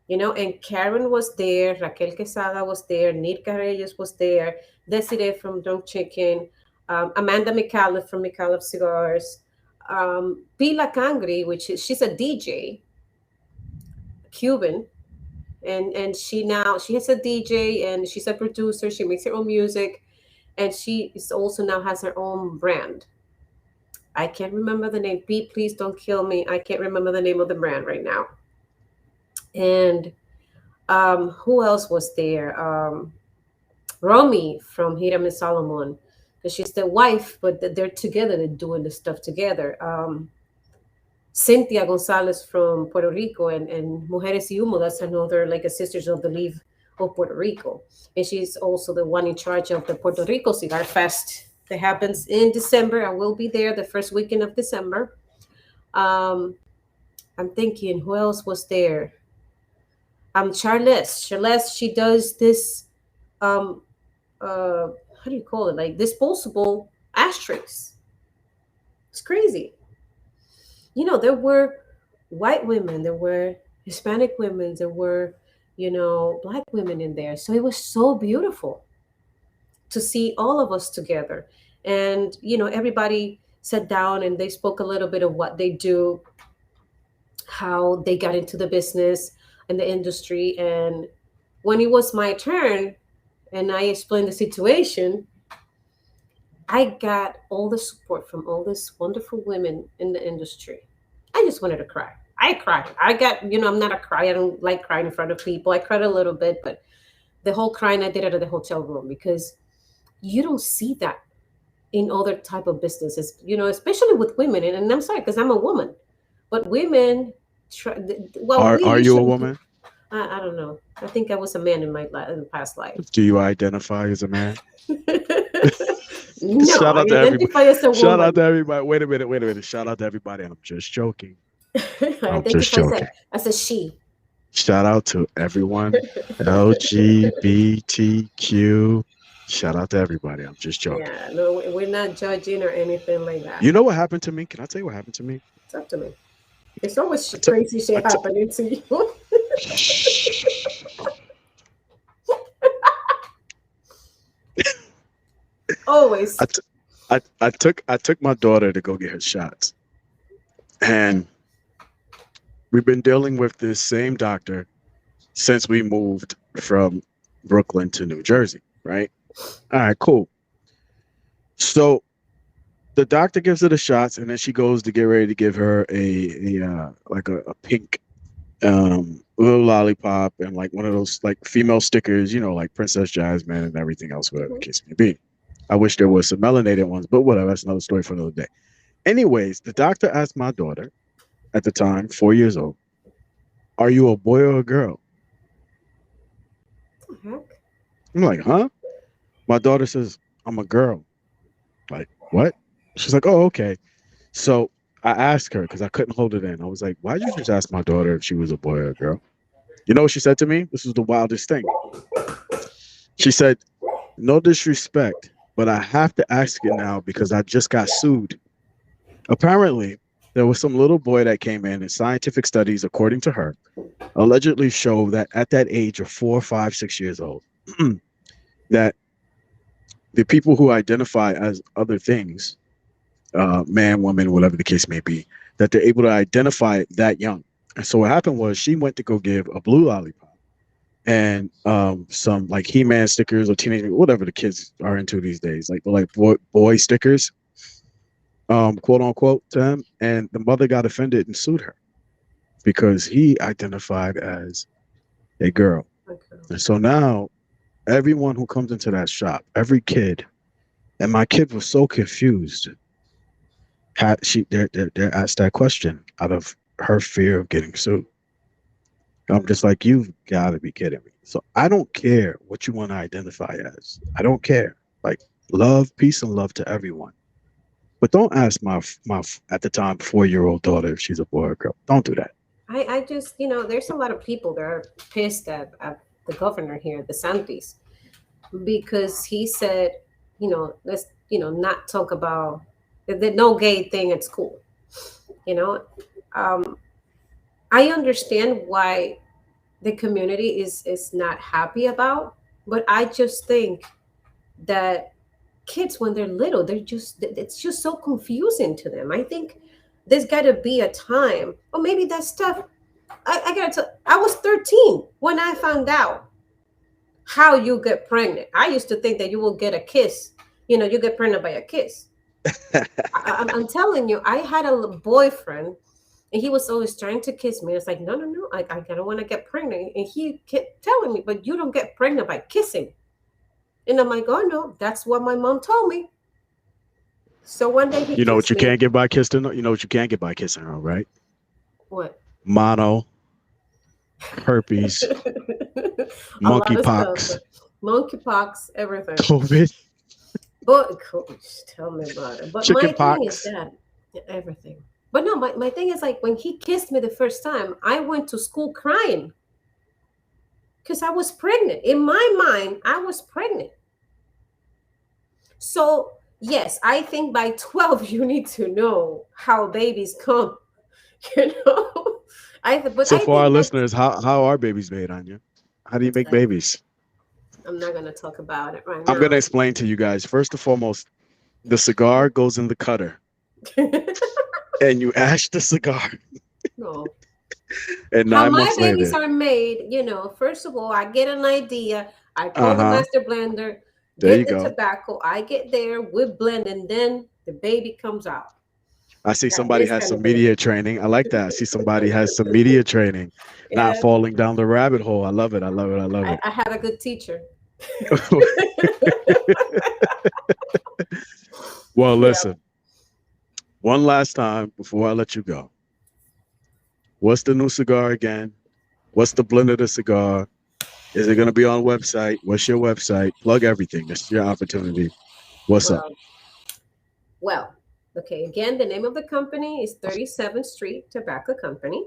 [SPEAKER 2] And Karen was there, Raquel Quesada was there, Nirka Reyes was there, Desiree from Drunk Chicken, Amanda McAuliffe from McAuliffe Cigars, Pila Cangri, she's a DJ, Cuban, and she has a DJ and she's a producer. She makes her own music, and she is also now has her own brand. I can't remember the name. Pete, please don't kill me. I can't remember the name of the brand right now. And who else was there? Romy from Hiram and Solomon, because she's the wife, but they're together. They're doing the stuff together. Cynthia Gonzalez from Puerto Rico and Mujeres y Humo. That's another like a Sisters of the Leaf of Puerto Rico, and she's also the one in charge of the Puerto Rico Cigar Fest that happens in December. I will be there the first weekend of December. Um, I'm thinking who else was there? Charles. Charles, she does this um how do you call it? Like disposable ashtrays. It's crazy. There were white women, there were Hispanic women, there were, black women in there. So it was so beautiful to see all of us together. And, everybody sat down and they spoke a little bit of what they do, how they got into the business and the industry. And when it was my turn and I explained the situation, I got all the support from all these wonderful women in the industry. I just wanted to cry. I cried. I'm not a cry. I don't like crying in front of people. I cried a little bit, but the whole crying I did out of the hotel room because you don't see that in other type of businesses, especially with women. And I'm sorry because I'm a woman, but women, well, we
[SPEAKER 1] Are you a
[SPEAKER 2] usually,
[SPEAKER 1] woman?
[SPEAKER 2] I don't know. I think I was a man in my in the past life.
[SPEAKER 1] Do you identify as a man?
[SPEAKER 2] No,
[SPEAKER 1] Shout
[SPEAKER 2] I
[SPEAKER 1] out to everybody.
[SPEAKER 2] identify as a
[SPEAKER 1] Shout out
[SPEAKER 2] woman.
[SPEAKER 1] to everybody. Wait a minute. Wait a minute. Shout out to everybody. I'm just joking.
[SPEAKER 2] I
[SPEAKER 1] I'm just
[SPEAKER 2] identify
[SPEAKER 1] joking.
[SPEAKER 2] as a she.
[SPEAKER 1] Shout out to everyone. LGBTQ. Shout out to everybody. I'm just joking.
[SPEAKER 2] Yeah, no, we're not judging or anything like that.
[SPEAKER 1] You know what happened to me? Can I tell you what happened to me?
[SPEAKER 2] It's up to me. It's always
[SPEAKER 1] I took.
[SPEAKER 2] crazy
[SPEAKER 1] I
[SPEAKER 2] shit
[SPEAKER 1] took.
[SPEAKER 2] happening to you.
[SPEAKER 1] I,
[SPEAKER 2] Always.
[SPEAKER 1] t- I took my daughter to go get her shots, and we've been dealing with this same doctor since we moved from Brooklyn to New Jersey. Right? All right, cool. So the doctor gives her the shots, and then she goes to get ready to give her a pink little lollipop and like one of those like female stickers, like Princess Jasmine and everything else, whatever the
[SPEAKER 2] Mhm.
[SPEAKER 1] case may be. I wish there was some melanated ones, but whatever. That's another story for another day. Anyways, the doctor asked my daughter at the time, 4 years old, "Are you a boy or a girl?"
[SPEAKER 2] What the heck?
[SPEAKER 1] I'm like, "Huh?" My daughter says, "I'm a girl." Like, what? She's like, "Oh, okay." So I asked her because I couldn't hold it in. I was like, "Why'd you just ask my daughter if she was a boy or a girl?" You know what she said to me? This was the wildest thing. She said, "No disrespect, but I have to ask it now because I just got sued." Apparently, there was some little boy that came in, and scientific studies, according to her, allegedly show that at that age of 4, 5, 6 years old, that the people who identify as other things, man, woman, whatever the case may be, that they're able to identify it that young. And so what happened was she went to go give a blue lollipop and some like He-Man stickers or teenage whatever the kids are into these days, like boy stickers, quote unquote, to him. And the mother got offended and sued her because he identified as a girl.
[SPEAKER 2] Okay.
[SPEAKER 1] And so now everyone who comes into that shop, every kid, and my kid was so confused. They're asked that question out of her fear of getting sued. I'm just like, you've got to be kidding me. So I don't care what you want to identify as. I don't care. Like love, peace, and love to everyone. But don't ask my at the time 4 year old daughter if she's a boy or girl. Don't do that.
[SPEAKER 2] I just, there's a lot of people that are pissed at the governor here, the Santis, because he said, let's, not talk about the no gay thing at school. You know, um, I understand why the community is not happy about. But I just think that kids, when they're little, they're just, it's just so confusing to them. I think there's got to be a time, or maybe that stuff. I gotta tell, I was 13 when I found out how you get pregnant. I used to think that you will get a kiss. You know, you get pregnant by a kiss. I'm telling you, I had a boyfriend, and he was always trying to kiss me. It's like, no, no, no, I don't want to get pregnant. And he kept telling me, but you don't get pregnant by kissing. And I'm like, oh no, that's what my mom told me. So one day he
[SPEAKER 1] You know what
[SPEAKER 2] kissed
[SPEAKER 1] you
[SPEAKER 2] me.
[SPEAKER 1] can't get by kissing? You know what you can't get by kissing her, right?
[SPEAKER 2] What?
[SPEAKER 1] Mono, herpes,
[SPEAKER 2] A lot of stuff,
[SPEAKER 1] monkeypox,
[SPEAKER 2] monkeypox, everything.
[SPEAKER 1] COVID,
[SPEAKER 2] But coach, tell me about it. But my thing is
[SPEAKER 1] chickenpox.
[SPEAKER 2] that everything. But no, my thing is like when he kissed me the first time, I went to school crying because I was pregnant. In my mind, I was pregnant. So yes, I think by 12 you need to know how babies come. You know, but
[SPEAKER 1] So
[SPEAKER 2] I
[SPEAKER 1] for our
[SPEAKER 2] think that
[SPEAKER 1] listeners, how are babies made, Anya? How do you make babies?
[SPEAKER 2] I'm not gonna talk about it right
[SPEAKER 1] I'm gonna
[SPEAKER 2] now.
[SPEAKER 1] explain to you guys. First and foremost, the cigar goes in the cutter, and you ash the cigar.
[SPEAKER 2] No.
[SPEAKER 1] And
[SPEAKER 2] How
[SPEAKER 1] nine
[SPEAKER 2] my
[SPEAKER 1] months
[SPEAKER 2] babies
[SPEAKER 1] later,
[SPEAKER 2] are made, first of all, I get an idea. I
[SPEAKER 1] uh
[SPEAKER 2] call the
[SPEAKER 1] huh.
[SPEAKER 2] master blender,
[SPEAKER 1] There you
[SPEAKER 2] get the
[SPEAKER 1] go.
[SPEAKER 2] tobacco. I get there, we blend, and then the baby comes out.
[SPEAKER 1] I see
[SPEAKER 2] That
[SPEAKER 1] somebody
[SPEAKER 2] this
[SPEAKER 1] has
[SPEAKER 2] kind
[SPEAKER 1] some
[SPEAKER 2] of baby.
[SPEAKER 1] media training. I like that. I see somebody has some media training, not
[SPEAKER 2] Yeah,
[SPEAKER 1] falling down the rabbit hole. I love it. I love it. I love
[SPEAKER 2] I have a good teacher.
[SPEAKER 1] it. Well,
[SPEAKER 2] Yeah.
[SPEAKER 1] listen, one last time before I let you go. What's the new cigar again? What's the blend of the cigar? Is it going to be on website? What's your website? Plug everything. This is your opportunity. What's up?
[SPEAKER 2] Well, well. Okay. Again, the name of the company is 37th Street Tobacco Company.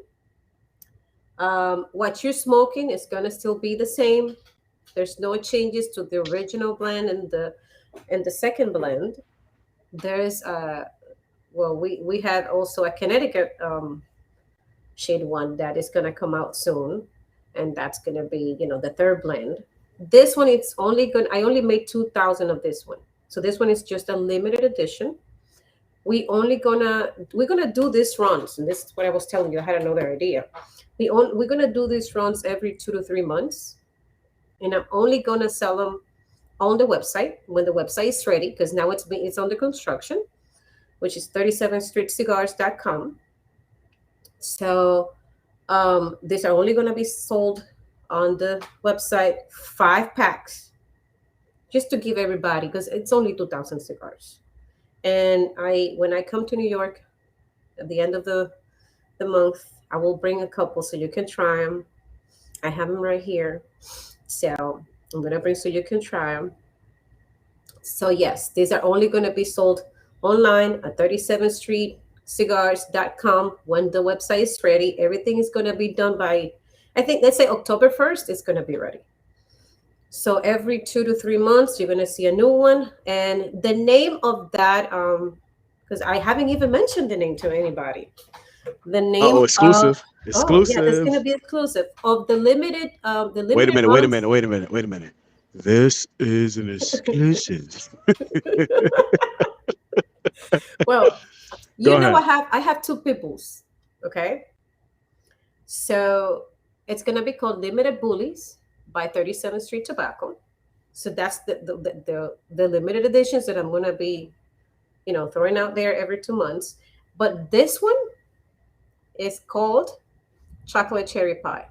[SPEAKER 2] What you're smoking is gonna still be the same. There's no changes to the original blend and the second blend. There's well, we had also a Connecticut shade one that is gonna come out soon, and that's gonna be the third blend. This one it's only going. I only made 2,000 of this one, so this one is just a limited edition. We're gonna do these runs, and this is what I was telling you. I had another idea. We're gonna do these runs every 2 to 3 months, and I'm only gonna sell them on the website when the website is ready because now it's under construction, which is 37streetcigars.com. So these are only going to be sold on the website 5 packs, just to give everybody because it's only 2,000 cigars. And when I come to New York at the end of the month, I will bring a couple so you can try them. I have them right here, so I'm gonna bring so you can try them. So yes, these are only going to be sold online at 37th Street Cigars.com when the website is ready. Everything is going to be done by, I think, let's say October 1st, it's going to be ready. So every 2 to 3 months, you're going to see a new one. And the name of that, because I haven't even mentioned the name to anybody. The
[SPEAKER 1] Oh,
[SPEAKER 2] name of,
[SPEAKER 1] exclusive.
[SPEAKER 2] oh yeah, that's going
[SPEAKER 1] Exclusive.
[SPEAKER 2] to be exclusive of the
[SPEAKER 1] Wait a
[SPEAKER 2] limited
[SPEAKER 1] minute. Wait a
[SPEAKER 2] runs.
[SPEAKER 1] minute. Wait a minute. Wait a minute. This is an exclusive.
[SPEAKER 2] Well,
[SPEAKER 1] Go
[SPEAKER 2] I
[SPEAKER 1] ahead.
[SPEAKER 2] have two peoples. Okay. So it's gonna be called Limited Bullies by 37th Street Tobacco. So that's the limited editions that I'm gonna be, throwing out there every 2 months. But this one is called Chocolate Cherry Pie.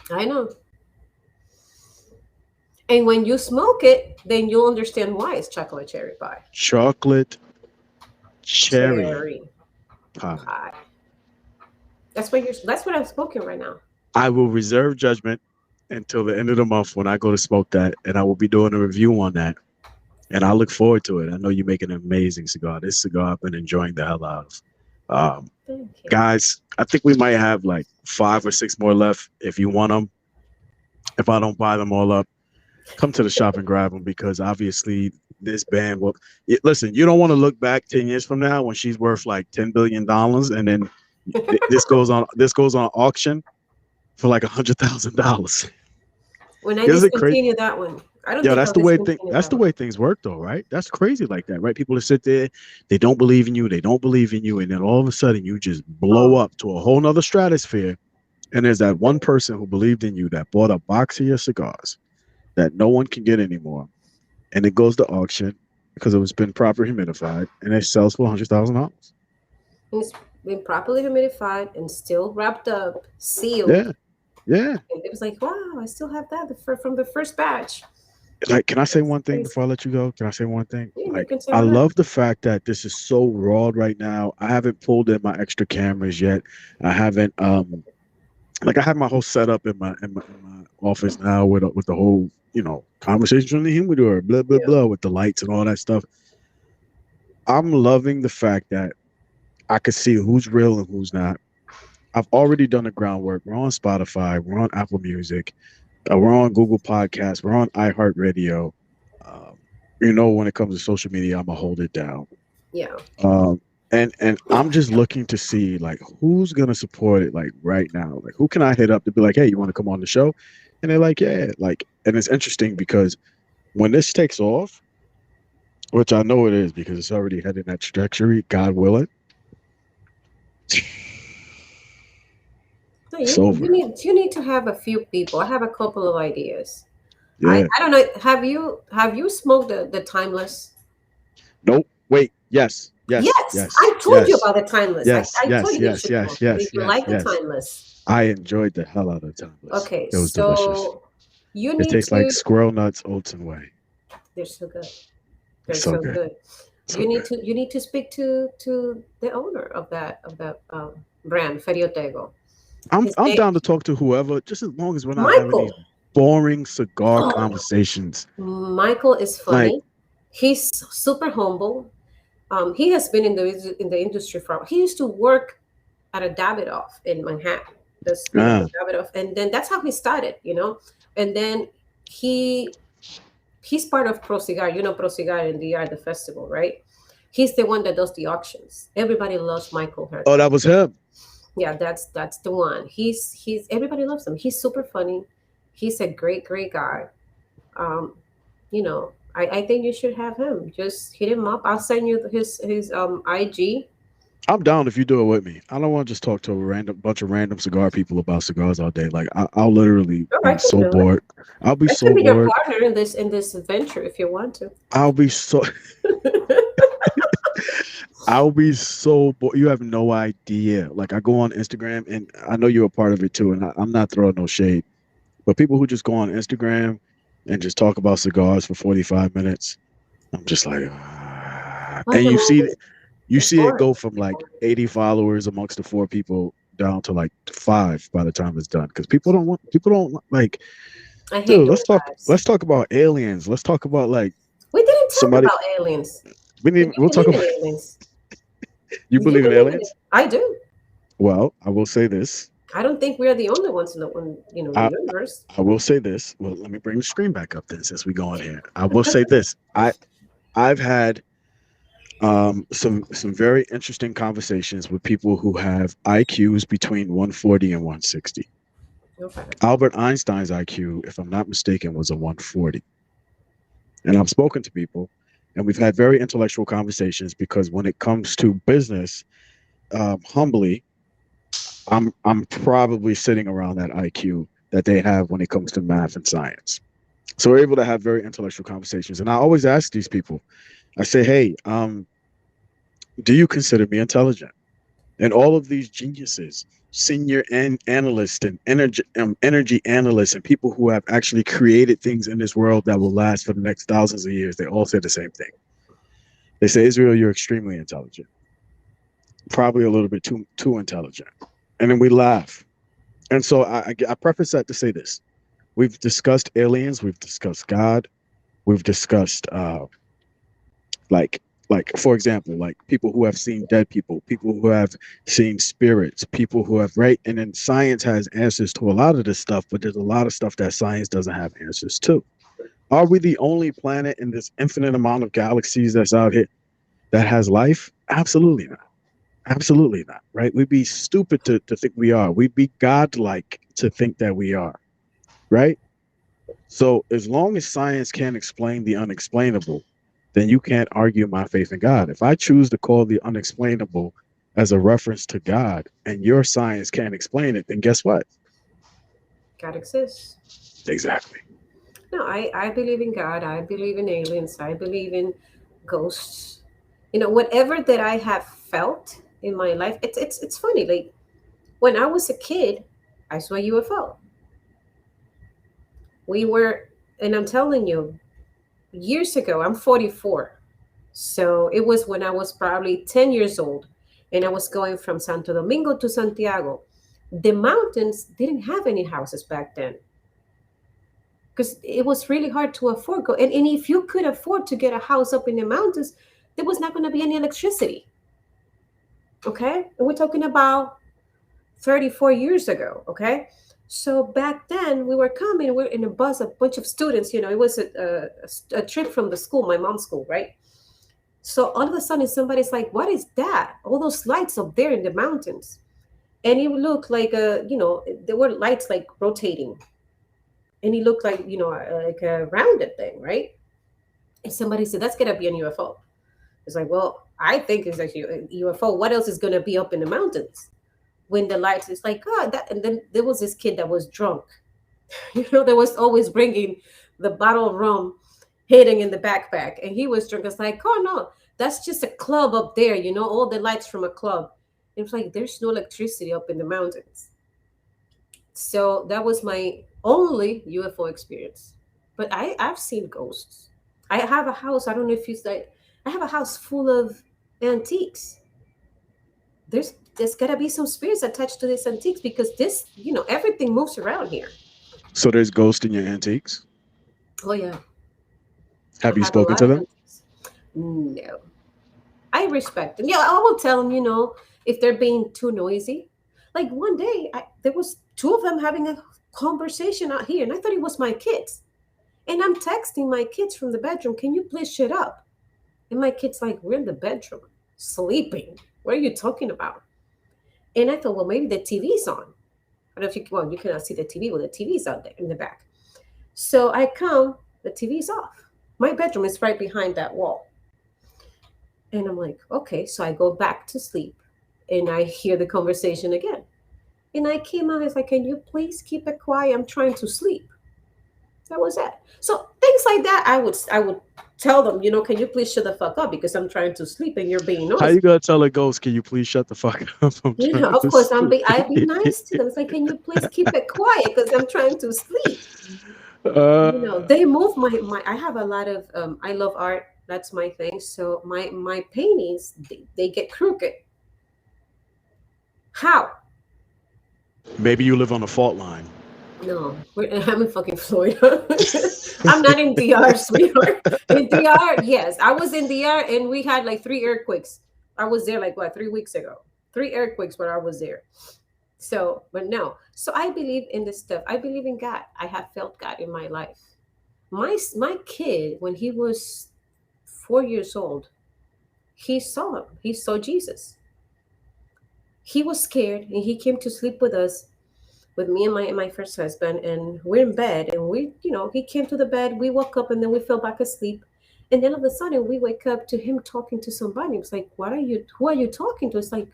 [SPEAKER 2] I know. And when you smoke it, then you'll understand why it's chocolate cherry pie.
[SPEAKER 1] Chocolate cherry
[SPEAKER 2] Cherry
[SPEAKER 1] pie.
[SPEAKER 2] pie. That's what I'm smoking right now.
[SPEAKER 1] I will reserve judgment until the end of the month when I go to smoke that, and I will be doing a review on that. And I look forward to it. I know you make an amazing cigar. This cigar I've been enjoying the hell out of.
[SPEAKER 2] Thank you.
[SPEAKER 1] Guys, I think we might have like 5 or 6 more left. If you want them, if I don't buy them all up, come to the shop and grab them because obviously this band will. Listen, you don't want to look back 10 years from now when she's worth like $10 billion, and then this goes on. This goes on auction. for like $100,000.
[SPEAKER 2] When I
[SPEAKER 1] Isn't it crazy?
[SPEAKER 2] discontinued that one, I don't
[SPEAKER 1] Yeah,
[SPEAKER 2] think
[SPEAKER 1] that's
[SPEAKER 2] I'll
[SPEAKER 1] the way
[SPEAKER 2] discontinue
[SPEAKER 1] that's
[SPEAKER 2] that
[SPEAKER 1] the
[SPEAKER 2] one.
[SPEAKER 1] way things work though, right? That's crazy like that, right? People that sit there, they don't believe in you, they don't believe in you, and then all of a sudden you just blow
[SPEAKER 2] Oh,
[SPEAKER 1] up to a whole nother stratosphere. And there's that one person who believed in you that bought a box of your cigars that no one can get anymore. And it goes to auction because it was been proper humidified and it sells for $100,000.
[SPEAKER 2] and it's been properly humidified and still wrapped up, sealed.
[SPEAKER 1] Yeah, yeah.
[SPEAKER 2] And it was like, wow, I still have that from the first batch.
[SPEAKER 1] Like, can I say
[SPEAKER 2] That's
[SPEAKER 1] one thing
[SPEAKER 2] crazy.
[SPEAKER 1] before I let you go? Can I say one thing?
[SPEAKER 2] Yeah, you
[SPEAKER 1] Like,
[SPEAKER 2] can say
[SPEAKER 1] I
[SPEAKER 2] whatever.
[SPEAKER 1] love the fact that this is so raw right now. I haven't pulled in my extra cameras yet. I haven't like I have my whole setup in my office now with the whole, conversation from the humidor, blah blah
[SPEAKER 2] Yeah.
[SPEAKER 1] blah, with the lights and all that stuff. I'm loving the fact that I could see who's real and who's not. I've already done the groundwork. We're on Spotify, we're on Apple Music, we're on Google Podcasts, we're on iHeartRadio. Um, when it comes to social media, I'm gonna hold it down.
[SPEAKER 2] Yeah.
[SPEAKER 1] Um, and I'm just looking to see like who's gonna support it like right now. Like who can I hit up to be like, hey, you want to come on the show? And they're like, yeah, like, and it's interesting because when this takes off, which I know it is because it's already heading that trajectory, God willing,
[SPEAKER 2] No,
[SPEAKER 1] it's
[SPEAKER 2] you
[SPEAKER 1] over.
[SPEAKER 2] need to have a few people. I have a couple of ideas.
[SPEAKER 1] Yeah.
[SPEAKER 2] I don't know. Have you smoked the timeless?
[SPEAKER 1] Nope. Wait. Yes. Yes.
[SPEAKER 2] Yes,
[SPEAKER 1] Yes.
[SPEAKER 2] I told you
[SPEAKER 1] Yes.
[SPEAKER 2] about the timeless.
[SPEAKER 1] Yes.
[SPEAKER 2] I told
[SPEAKER 1] Yes.
[SPEAKER 2] you
[SPEAKER 1] Yes.
[SPEAKER 2] should smoke
[SPEAKER 1] Yes.
[SPEAKER 2] it. Did
[SPEAKER 1] Yes.
[SPEAKER 2] you
[SPEAKER 1] Yes.
[SPEAKER 2] like the
[SPEAKER 1] Yes.
[SPEAKER 2] timeless?
[SPEAKER 1] I enjoyed the hell out of Timeless.
[SPEAKER 2] Okay,
[SPEAKER 1] It was delicious.
[SPEAKER 2] so you
[SPEAKER 1] It
[SPEAKER 2] need
[SPEAKER 1] tastes like
[SPEAKER 2] to.
[SPEAKER 1] squirrel nuts, oats, and whey.
[SPEAKER 2] They're so good.
[SPEAKER 1] It's
[SPEAKER 2] They're
[SPEAKER 1] so
[SPEAKER 2] so
[SPEAKER 1] good.
[SPEAKER 2] good.
[SPEAKER 1] So good.
[SPEAKER 2] You need to speak to the owner of that brand, Feriotego. His
[SPEAKER 1] I'm
[SPEAKER 2] name
[SPEAKER 1] down to talk to whoever, just as long as we're not having these
[SPEAKER 2] Michael.
[SPEAKER 1] boring cigar
[SPEAKER 2] Oh,
[SPEAKER 1] conversations.
[SPEAKER 2] Michael is
[SPEAKER 1] Like,
[SPEAKER 2] funny. He's super humble. He has been in the industry for. He used to work at a Davidoff in Manhattan. That's the
[SPEAKER 1] ah,
[SPEAKER 2] Davidoff, and then that's how he started. And then he he's part of Pro Cigar. Pro Cigar in the festival, right? He's the one that does the auctions. Everybody loves Michael
[SPEAKER 1] oh,
[SPEAKER 2] Herta.
[SPEAKER 1] that was him.
[SPEAKER 2] Yeah, that's the one. He's everybody loves him. He's super funny. He's a great guy. I think you should have him. Just hit him up. I'll send you his IG.
[SPEAKER 1] I'm down if you do it with me. I don't want to just talk to a random bunch of random cigar people about cigars all day. Like, I'll literally
[SPEAKER 2] Oh, I
[SPEAKER 1] be
[SPEAKER 2] can
[SPEAKER 1] so
[SPEAKER 2] do it.
[SPEAKER 1] bored. I'll be
[SPEAKER 2] I can
[SPEAKER 1] so
[SPEAKER 2] be your
[SPEAKER 1] bored.
[SPEAKER 2] partner in this adventure if you want to.
[SPEAKER 1] I'll be so I'll be so bored. You have no idea. Like, I go on Instagram, and I know you're a part of it too. And I'm not throwing no shade, but people who just go on Instagram and just talk about cigars for 45 minutes, I'm just like, "Ah."
[SPEAKER 2] Oh
[SPEAKER 1] And
[SPEAKER 2] no,
[SPEAKER 1] you
[SPEAKER 2] it's
[SPEAKER 1] see it
[SPEAKER 2] boring.
[SPEAKER 1] go from like 80 followers amongst the four people down to like five by the time it's done. Because people don't like,
[SPEAKER 2] I hate
[SPEAKER 1] dude,
[SPEAKER 2] those vibes.
[SPEAKER 1] let's talk about aliens. Let's talk about like
[SPEAKER 2] We didn't talk
[SPEAKER 1] somebody
[SPEAKER 2] about aliens. Do you
[SPEAKER 1] we'll talk
[SPEAKER 2] believe in
[SPEAKER 1] about
[SPEAKER 2] aliens?
[SPEAKER 1] you
[SPEAKER 2] You
[SPEAKER 1] believe in
[SPEAKER 2] believe in it?
[SPEAKER 1] aliens?
[SPEAKER 2] I do.
[SPEAKER 1] Well, I will say this.
[SPEAKER 2] I don't think we're the only ones in the
[SPEAKER 1] I
[SPEAKER 2] universe.
[SPEAKER 1] I will say this. Well, let me bring the screen back up then since we go on here. I will say this. I've had some very interesting conversations with people who have IQs between 140 and 160.
[SPEAKER 2] Okay.
[SPEAKER 1] Albert Einstein's IQ, if I'm not mistaken, was a 140. And I've spoken to people and we've had very intellectual conversations because when it comes to business, humbly, I'm probably sitting around that IQ that they have when it comes to math and science. So we're able to have very intellectual conversations. And I always ask these people, I say, hey, do you consider me intelligent? And all of these geniuses, senior analysts and energy analysts and people who have actually created things in this world that will last for the next thousands of years, they all say the same thing. They say, Israel, you're extremely intelligent, probably a little bit too intelligent. And then we laugh. And so I preface that to say this. We've discussed aliens, we've discussed God, we've discussed like for example, like people who have seen dead people who have seen spirits, people who have, right, and then science has answers to a lot of this stuff, but there's a lot of stuff that science doesn't have answers to. Are we the only planet in this infinite amount of galaxies that's out here that has life? Absolutely not. Absolutely not, right? We'd be stupid to think we are. We'd be godlike to think that we are, right? So as long as science can't explain the unexplainable, then you can't argue my faith in God. If I choose to call the unexplainable as a reference to God and your science can't explain it, then guess what?
[SPEAKER 2] God exists.
[SPEAKER 1] Exactly.
[SPEAKER 2] No, I believe in God. I believe in aliens. I believe in ghosts. Whatever that I have felt in my life, it's funny. Like when I was a kid, I saw a UFO. We were, and I'm telling you, years ago, I'm 44. So it was when I was probably 10 years old and I was going from Santo Domingo to Santiago. The mountains didn't have any houses back then because it was really hard to afford. And if you could afford to get a house up in the mountains, there was not going to be any electricity. Okay. And we're talking about 34 years ago. Okay. So back then we were coming, we're in a bus, a bunch of students, it was a trip from the school, my mom's school, right? So all of a sudden somebody's like, what is that? All those lights up there in the mountains. And it looked like there were lights like rotating. And it looked like, like a rounded thing, right? And somebody said, that's gonna be an UFO. It's like, well, I think it's actually a UFO. What else is gonna be up in the mountains? When the lights, it's like, oh, that. And then there was this kid that was drunk. There was always bringing the bottle of rum hidden in the backpack. And he was drunk. It's like, oh, no, that's just a club up there, all the lights from a club. It was like, there's no electricity up in the mountains. So that was my only UFO experience. But I've seen ghosts. I have a house. I don't know if you like, I have a house full of antiques. There's gotta be some spirits attached to these antiques because everything moves around here.
[SPEAKER 1] So there's ghosts in your antiques.
[SPEAKER 2] Oh yeah, I
[SPEAKER 1] Have you
[SPEAKER 2] have a
[SPEAKER 1] spoken
[SPEAKER 2] lot
[SPEAKER 1] to
[SPEAKER 2] of
[SPEAKER 1] them?
[SPEAKER 2] antiques. No, I respect them. Yeah, I will tell them. If they're being too noisy. Like one day, there was two of them having a conversation out here, and I thought it was my kids. And I'm texting my kids from the bedroom. Can you please shut up? And my kid's like, we're in the bedroom, sleeping. What are you talking about? And I thought, well, maybe the TV's on. I don't know if you cannot see the TV. Well, the TV's out there in the back. So I come, the TV's off. My bedroom is right behind that wall. And I'm like, okay. So I go back to sleep and I hear the conversation again. And I came out, I was like, can you please keep it quiet? I'm trying to sleep. That was it. So things like that, I would tell them, can you please shut the fuck up because I'm trying to sleep and you're being
[SPEAKER 1] How
[SPEAKER 2] noisy.
[SPEAKER 1] you gonna tell a ghost, can you please shut the fuck up? I'm trying
[SPEAKER 2] Of
[SPEAKER 1] to
[SPEAKER 2] course,
[SPEAKER 1] sleep.
[SPEAKER 2] I'd be nice to them. It's like, can you please keep it quiet because I'm trying to sleep.
[SPEAKER 1] uh,
[SPEAKER 2] They move my. I have a lot of. I love art. That's my thing. So my paintings, they get crooked. How?
[SPEAKER 1] maybe you live on a fault line.
[SPEAKER 2] No, I'm in fucking Florida. I'm not in DR, sweetheart. In DR, yes, I was in DR, and we had like 3 earthquakes. I was there like what 3 weeks ago. 3 earthquakes when I was there. So, but no. So I believe in this stuff. I believe in God. I have felt God in my life. My kid, when he was 4 years old, he saw him. He saw Jesus. He was scared, and he came to sleep with us, with me and my first husband, and we're in bed, and he came to the bed. We woke up, and then we fell back asleep, and then all of a sudden we wake up to him talking to somebody. It's like, what are you? Who are you talking to? It's like,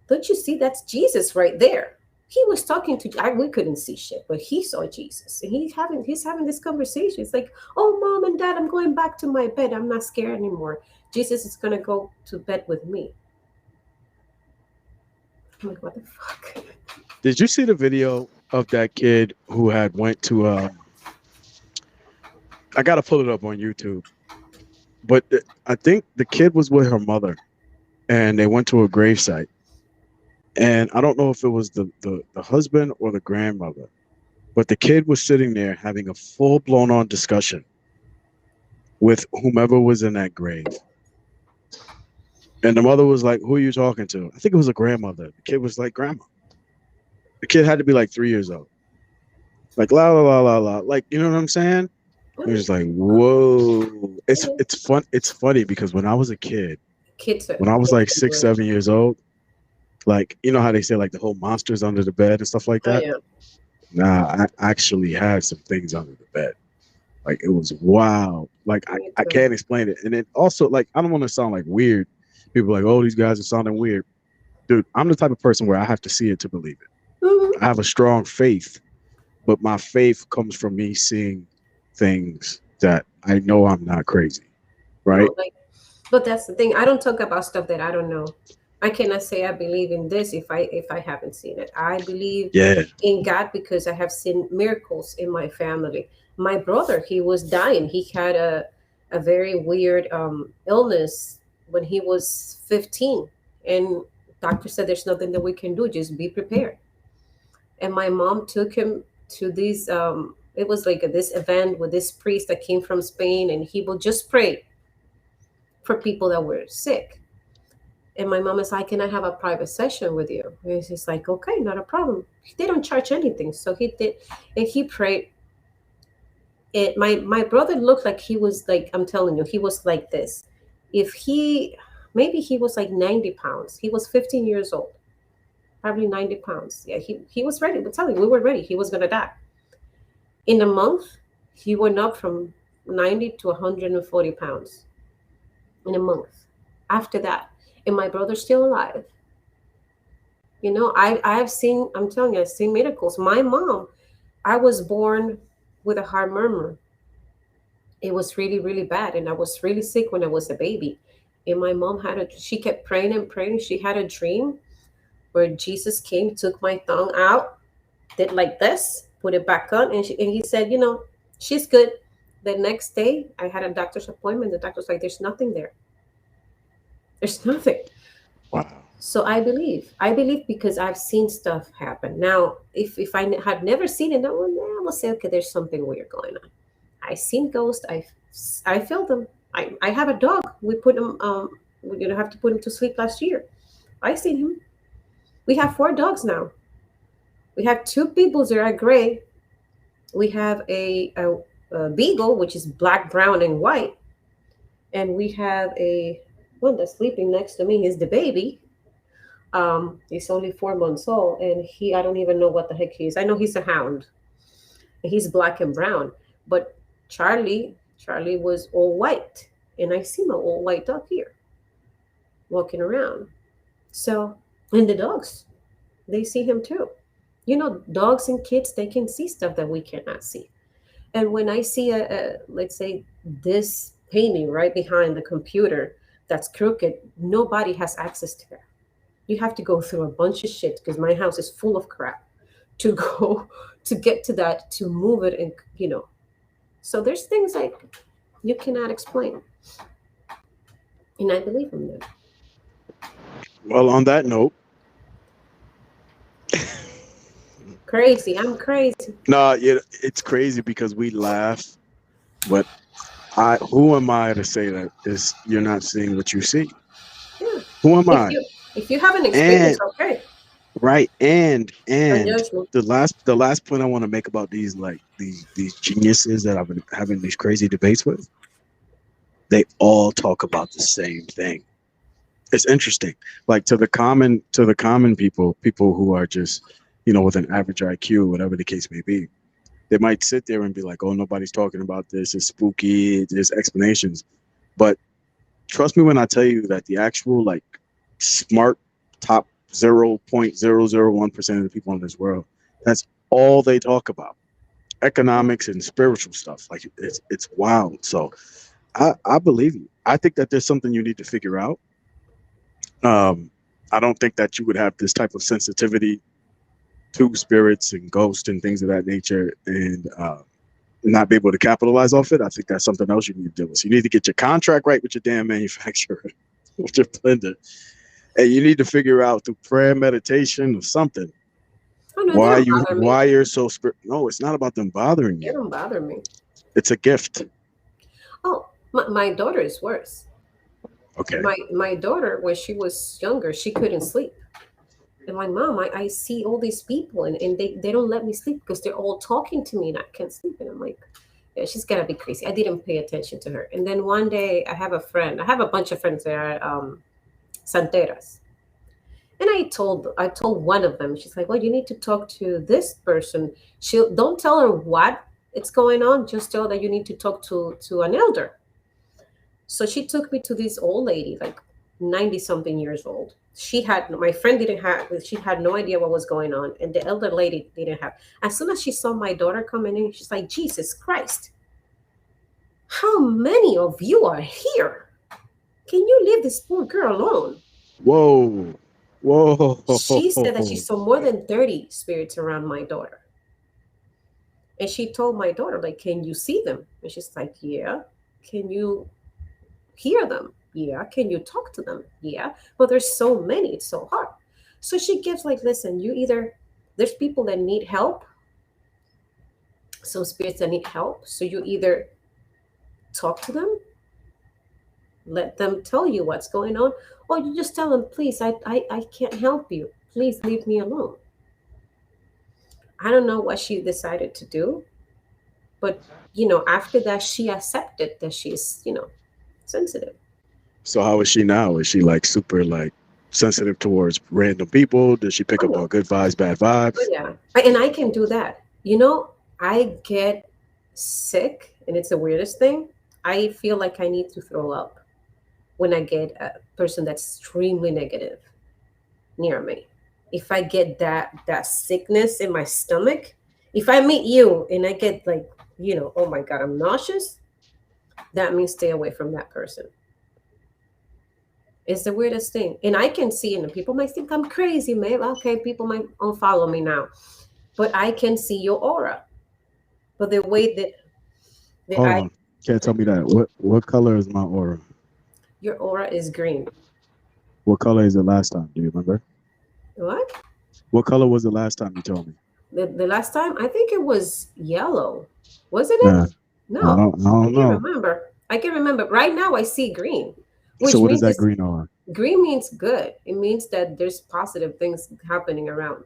[SPEAKER 2] don't you see that's Jesus right there? He was talking to. We couldn't see shit, but he saw Jesus, and he's having this conversation. It's like, oh, mom and dad, I'm going back to my bed. I'm not scared anymore. Jesus is gonna go to bed with me. I'm like, what the fuck?
[SPEAKER 1] Did you see the video of that kid who had went to I gotta pull it up on YouTube. But I think the kid was with her mother and they went to a gravesite. And I don't know if it was the husband or the grandmother, but the kid was sitting there having a full blown on discussion with whomever was in that grave. And the mother was like, who are you talking to? I think it was a grandmother. The kid was like, grandma. The kid had to be like 3 years old. Like, la, la, la, la, la. Like, you know what I'm saying? It was like, whoa. It's fun. It's funny because when I was a kid,
[SPEAKER 2] Kids,
[SPEAKER 1] when I was like
[SPEAKER 2] kids
[SPEAKER 1] 6, 7 years old, Like, you know how they say like the whole monsters under the bed and stuff like
[SPEAKER 2] Oh
[SPEAKER 1] that?
[SPEAKER 2] yeah,
[SPEAKER 1] Nah, I actually had some things under the bed. Like it was wild. Like
[SPEAKER 2] me
[SPEAKER 1] I
[SPEAKER 2] too.
[SPEAKER 1] can't explain it. And then also like I don't want to sound like weird. People are like, oh, these guys are sounding weird. Dude, I'm the type of person where I have to see it to believe it.
[SPEAKER 2] Hmm.
[SPEAKER 1] I have a strong faith, but my faith comes from me seeing things that I know I'm not crazy. Right?
[SPEAKER 2] No, like, but that's the thing. I don't talk about stuff that I don't know. I cannot say I believe in this if I haven't seen it. I believe
[SPEAKER 1] Yeah.
[SPEAKER 2] in God because I have seen miracles in my family. My brother, he was dying. He had a very weird illness when he was 15, and doctor said there's nothing that we can do. Just be prepared. And my mom took him to this. It was like this event with this priest that came from Spain, and he would just pray for people that were sick. And my mom is like, "Can I have a private session with you?" And he's like, "Okay, not a problem." They don't charge anything, so he did, and he prayed. It my brother looked like he was like, I'm telling you, he was like this. If he maybe he was like 90 pounds. He was 15 years old, probably 90 pounds. Yeah, he was ready. We're telling you, we were ready. He was gonna die. In a month, he went up from 90 to 140 pounds in a month. After that, and my brother's still alive. I've seen, I'm telling you, I've seen miracles. My mom, I was born with a heart murmur. It was really, really bad. And I was really sick when I was a baby. And my mom she kept praying and praying. She had a dream where Jesus came, took my tongue out, did like this, put it back on. And he said, she's good. The next day, I had a doctor's appointment. The doctor's like, there's nothing there. There's nothing.
[SPEAKER 1] Wow.
[SPEAKER 2] So I believe because I've seen stuff happen. Now, if had never seen it, I will say, okay, there's something weird going on. I seen ghosts. I feel them. I have a dog. We put him. We didn't have to put him to sleep last year. I seen him. We have 4 dogs now. We have 2 people that are gray. We have a beagle, which is black, brown, and white, and we have a one that's sleeping next to me. Is the baby. He's only 4 months old, and I don't even know what the heck he is. I know he's a hound. He's black and brown, but Charlie was all white, and I see my all white dog here walking around. So, and the dogs, they see him too. Dogs and kids, they can see stuff that we cannot see. And when I see let's say this painting right behind the computer that's crooked, nobody has access to that. You have to go through a bunch of shit because my house is full of crap to go to get to that, to move it, and. So there's things like you cannot explain, and I believe in them.
[SPEAKER 1] Well, on that note,
[SPEAKER 2] Crazy, I'm crazy.
[SPEAKER 1] no, it's crazy because we laugh, but I who am I to say that is you're not seeing what you see?
[SPEAKER 2] Yeah.
[SPEAKER 1] Who am
[SPEAKER 2] If
[SPEAKER 1] I?
[SPEAKER 2] you have an experience,
[SPEAKER 1] And
[SPEAKER 2] okay,
[SPEAKER 1] right,
[SPEAKER 2] don't
[SPEAKER 1] and
[SPEAKER 2] judge me.
[SPEAKER 1] the last point I want to make about these like these geniuses that I've been having these crazy debates with, they all talk about the same thing. It's interesting. Like to the common people who are just, with an average IQ, whatever the case may be, they might sit there and be like, "Oh, nobody's talking about this. It's spooky. There's explanations." But trust me when I tell you that the actual like smart top 0.001% of the people in this world, that's all they talk about. Economics and spiritual stuff. Like it's wild. So I believe you. I think that there's something you need to figure out. Um, I don't think that you would have this type of sensitivity to spirits and ghosts and things of that nature and not be able to capitalize off it. I think that's something else you need to deal with. So you need to get your contract right with your damn manufacturer, with your blender, and you need to figure out through prayer, meditation, or something
[SPEAKER 2] Oh no, they don't bother me.
[SPEAKER 1] why you're so No, it's not about them bothering
[SPEAKER 2] They
[SPEAKER 1] you.
[SPEAKER 2] don't bother me.
[SPEAKER 1] It's a gift.
[SPEAKER 2] Oh, my daughter is worse.
[SPEAKER 1] Okay.
[SPEAKER 2] My daughter, when she was younger, she couldn't sleep. And like, mom, I see all these people, and they don't let me sleep because they're all talking to me and I can't sleep. And I'm like, yeah, she's gotta be crazy. I didn't pay attention to her. And then one day I have a bunch of friends that are santeras. And I told one of them, she's like, well, you need to talk to this person. She don't tell her what it's going on, just tell that you need to talk to an elder. So she took me to this old lady, like 90 something years old. She had my friend didn't have she had no idea what was going on, and the elder lady didn't have. As soon as she saw my daughter coming in, she's like, Jesus Christ, how many of you are here? Can you leave this poor girl alone?
[SPEAKER 1] Whoa.
[SPEAKER 2] She said that she
[SPEAKER 1] Whoa.
[SPEAKER 2] saw more than 30 spirits around my daughter. And she told my daughter, like, can you see them? And she's like, yeah. Can you hear them? Yeah. Can you talk to them? Yeah. But there's so many, it's so hard. So she gives like, listen, you either there's people that need help, some spirits that need help. So you either talk to them, let them tell you what's going on, or you just tell them, please, I can't help you. Please leave me alone. I don't know what she decided to do, but after that, she accepted that she's, sensitive.
[SPEAKER 1] So how is she now? Is she like super like sensitive towards random people? Does she pick up
[SPEAKER 2] Oh,
[SPEAKER 1] on good vibes, bad
[SPEAKER 2] oh
[SPEAKER 1] vibes?
[SPEAKER 2] yeah. And I can do that. I get sick, and it's the weirdest thing. I feel like I need to throw up when I get a person that's extremely negative near me. If I get that sickness in my stomach, if I meet you and I get like, oh my God, I'm nauseous, that means stay away from that person. It's the weirdest thing. And I can see, and people might think I'm crazy, maybe. Okay, people might unfollow me now. But I can see your aura. But the way that
[SPEAKER 1] Hold on. Can't tell me that. What color is my aura?
[SPEAKER 2] your aura is green.
[SPEAKER 1] What color is it last time? Do you remember?
[SPEAKER 2] What?
[SPEAKER 1] What color was it last time you told me?
[SPEAKER 2] The last time, I think it was yellow. Wasn't
[SPEAKER 1] Nah,
[SPEAKER 2] it? No,
[SPEAKER 1] I
[SPEAKER 2] I
[SPEAKER 1] don't
[SPEAKER 2] can't
[SPEAKER 1] know.
[SPEAKER 2] remember. I can remember. Right now, I see green,
[SPEAKER 1] So
[SPEAKER 2] which
[SPEAKER 1] what is
[SPEAKER 2] means
[SPEAKER 1] that
[SPEAKER 2] it's
[SPEAKER 1] green aura?
[SPEAKER 2] green means good. It means that there's positive things happening around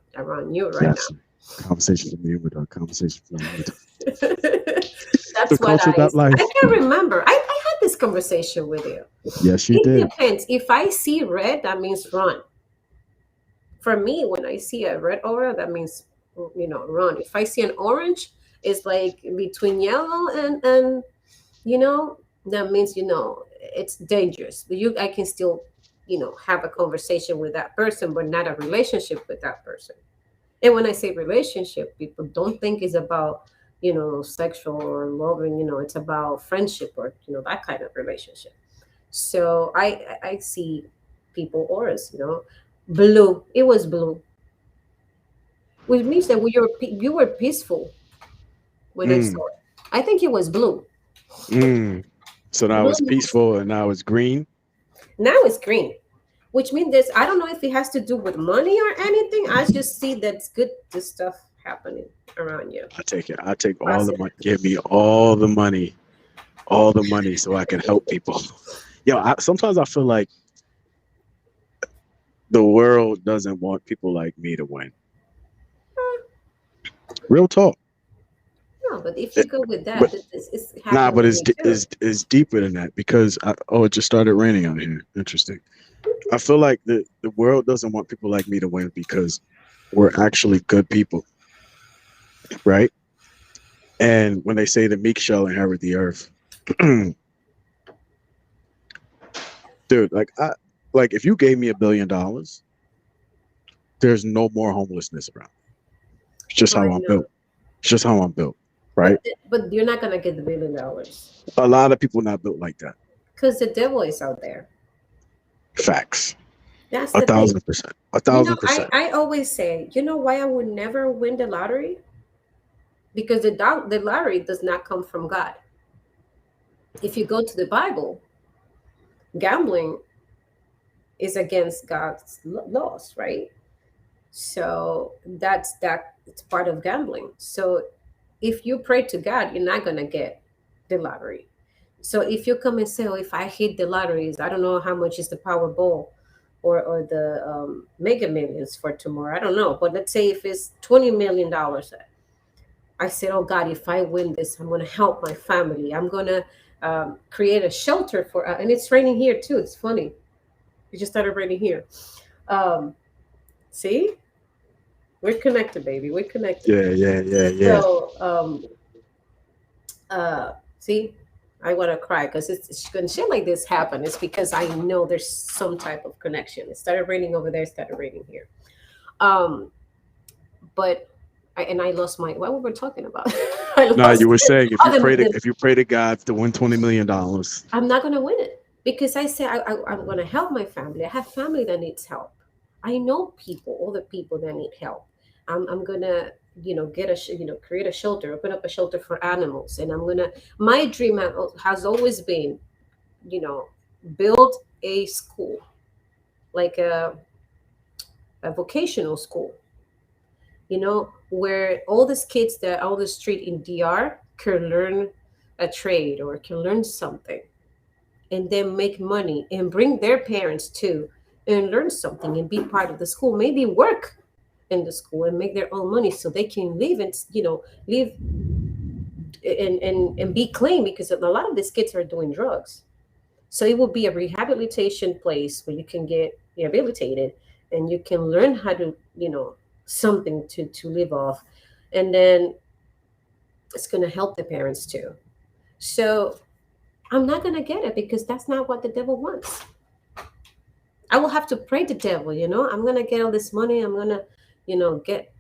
[SPEAKER 2] you right
[SPEAKER 1] Gotcha. Conversation from the humidor. Conversation from the humidor.
[SPEAKER 2] now.
[SPEAKER 1] The
[SPEAKER 2] That's what
[SPEAKER 1] culture that
[SPEAKER 2] I
[SPEAKER 1] life.
[SPEAKER 2] can remember. I had this conversation with you.
[SPEAKER 1] Yes, you
[SPEAKER 2] It
[SPEAKER 1] did.
[SPEAKER 2] depends. If I see red, that means run. For me, when I see a red aura, that means run. If I see an orange, it's like between yellow and that means it's dangerous. But I can still have a conversation with that person, but not a relationship with that person. And when I say relationship, people don't think it's about sexual or loving. It's about friendship or that kind of relationship. So I see people auras. Blue. It was blue, which means that you were peaceful when I
[SPEAKER 1] Mm,
[SPEAKER 2] saw it. I think it was blue.
[SPEAKER 1] mm. So now
[SPEAKER 2] Blue
[SPEAKER 1] it's
[SPEAKER 2] means
[SPEAKER 1] peaceful and now it's green.
[SPEAKER 2] now it's green, which means this. I don't know if it has to do with money or anything. I just see that's good. This stuff happening around you.
[SPEAKER 1] I take it. I take all the
[SPEAKER 2] Positive.
[SPEAKER 1] money. Give me all the money, so I can help people. Sometimes I feel like the world doesn't want people like me to win. Real talk.
[SPEAKER 2] No, but if you
[SPEAKER 1] It-
[SPEAKER 2] go with that,
[SPEAKER 1] but
[SPEAKER 2] it's
[SPEAKER 1] nah,
[SPEAKER 2] happened
[SPEAKER 1] but
[SPEAKER 2] to me too.
[SPEAKER 1] it's deeper than that because it just started raining out here. Interesting. I feel like the world doesn't want people like me to win because we're actually good people, right? And when they say the meek shall inherit the earth, dude, like if you gave me $1 billion, there's no more homelessness around. It's just
[SPEAKER 2] I
[SPEAKER 1] how I'm
[SPEAKER 2] know,
[SPEAKER 1] built. It's just how I'm built, right?
[SPEAKER 2] but you're not gonna get the $1 billion
[SPEAKER 1] A lot of people not built like that.
[SPEAKER 2] because the devil is out there.
[SPEAKER 1] Facts.
[SPEAKER 2] That's
[SPEAKER 1] A
[SPEAKER 2] the thing.
[SPEAKER 1] thousand percent. A
[SPEAKER 2] You know,
[SPEAKER 1] thousand
[SPEAKER 2] I
[SPEAKER 1] percent.
[SPEAKER 2] I always say, why I would never win the lottery? Because the lottery does not come from God. If you go to the Bible, gambling is against God's laws, right? So it's part of gambling. So if you pray to God, you're not gonna get the lottery. So if you come and say, "Oh, if I hit the lotteries, I don't know how much is the Powerball or the Mega Millions for tomorrow. I don't know, but let's say if it's $20 million, I said, "Oh God, if I win this, I'm gonna help my family. I'm gonna create a shelter for." And it's raining here too. It's funny. It just started raining here. Um, See, we're connected, baby. We're connected.
[SPEAKER 1] Yeah, yeah, yeah, yeah.
[SPEAKER 2] So, see, I want to cry because it's when shit like this happen. It's because I know there's some type of connection. It started raining over there. It started raining here. Um, but I lost my what we were talking about. I
[SPEAKER 1] No, you
[SPEAKER 2] lost
[SPEAKER 1] were
[SPEAKER 2] it.
[SPEAKER 1] saying if you
[SPEAKER 2] Other
[SPEAKER 1] pray
[SPEAKER 2] than
[SPEAKER 1] to
[SPEAKER 2] this,
[SPEAKER 1] if you pray to God to win $20 million.
[SPEAKER 2] I'm not gonna win it because I say I'm gonna help my family. I have family that needs help. I know people, all the people that need help. I'm gonna get create a shelter, open up a shelter for animals, and I'm gonna. My dream has always been, you know, build a school like a vocational school, where all these kids that all the street in DR can learn a trade or can learn something and then make money and bring their parents too and learn something and be part of the school, maybe work in the school and make their own money so they can live and live and be clean because a lot of these kids are doing drugs. So it will be a rehabilitation place where you can get rehabilitated and you can learn how to something to live off, and then it's going to help the parents too. So I'm not going to get it because that's not what the devil wants. I will have to pray the devil, I'm gonna get all this money. I'm gonna, get,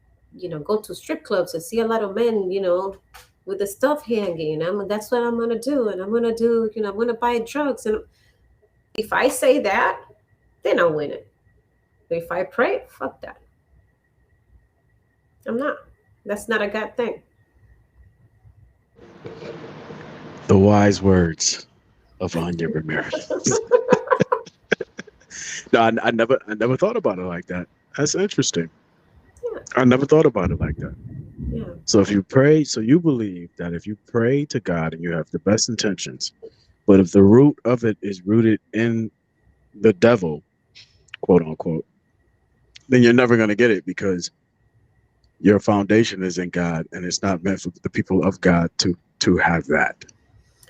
[SPEAKER 2] go to strip clubs and see a lot of men, with the stuff hanging. That's what I'm gonna do, and I'm gonna do, I'm gonna buy drugs. And if I say that, then I'll win it. But if I pray, fuck that. I'm not. That's not a God thing.
[SPEAKER 1] The wise words of Anya Ramirez. No, I never thought about it like that. That's interesting.
[SPEAKER 2] Yeah,
[SPEAKER 1] I never thought about it like that.
[SPEAKER 2] yeah.
[SPEAKER 1] So if you pray, so you believe that if you pray to God and you have the best intentions, but if the root of it is rooted in the devil, quote unquote, then you're never going to get it because your foundation is in God and it's not meant for the people of God to have that.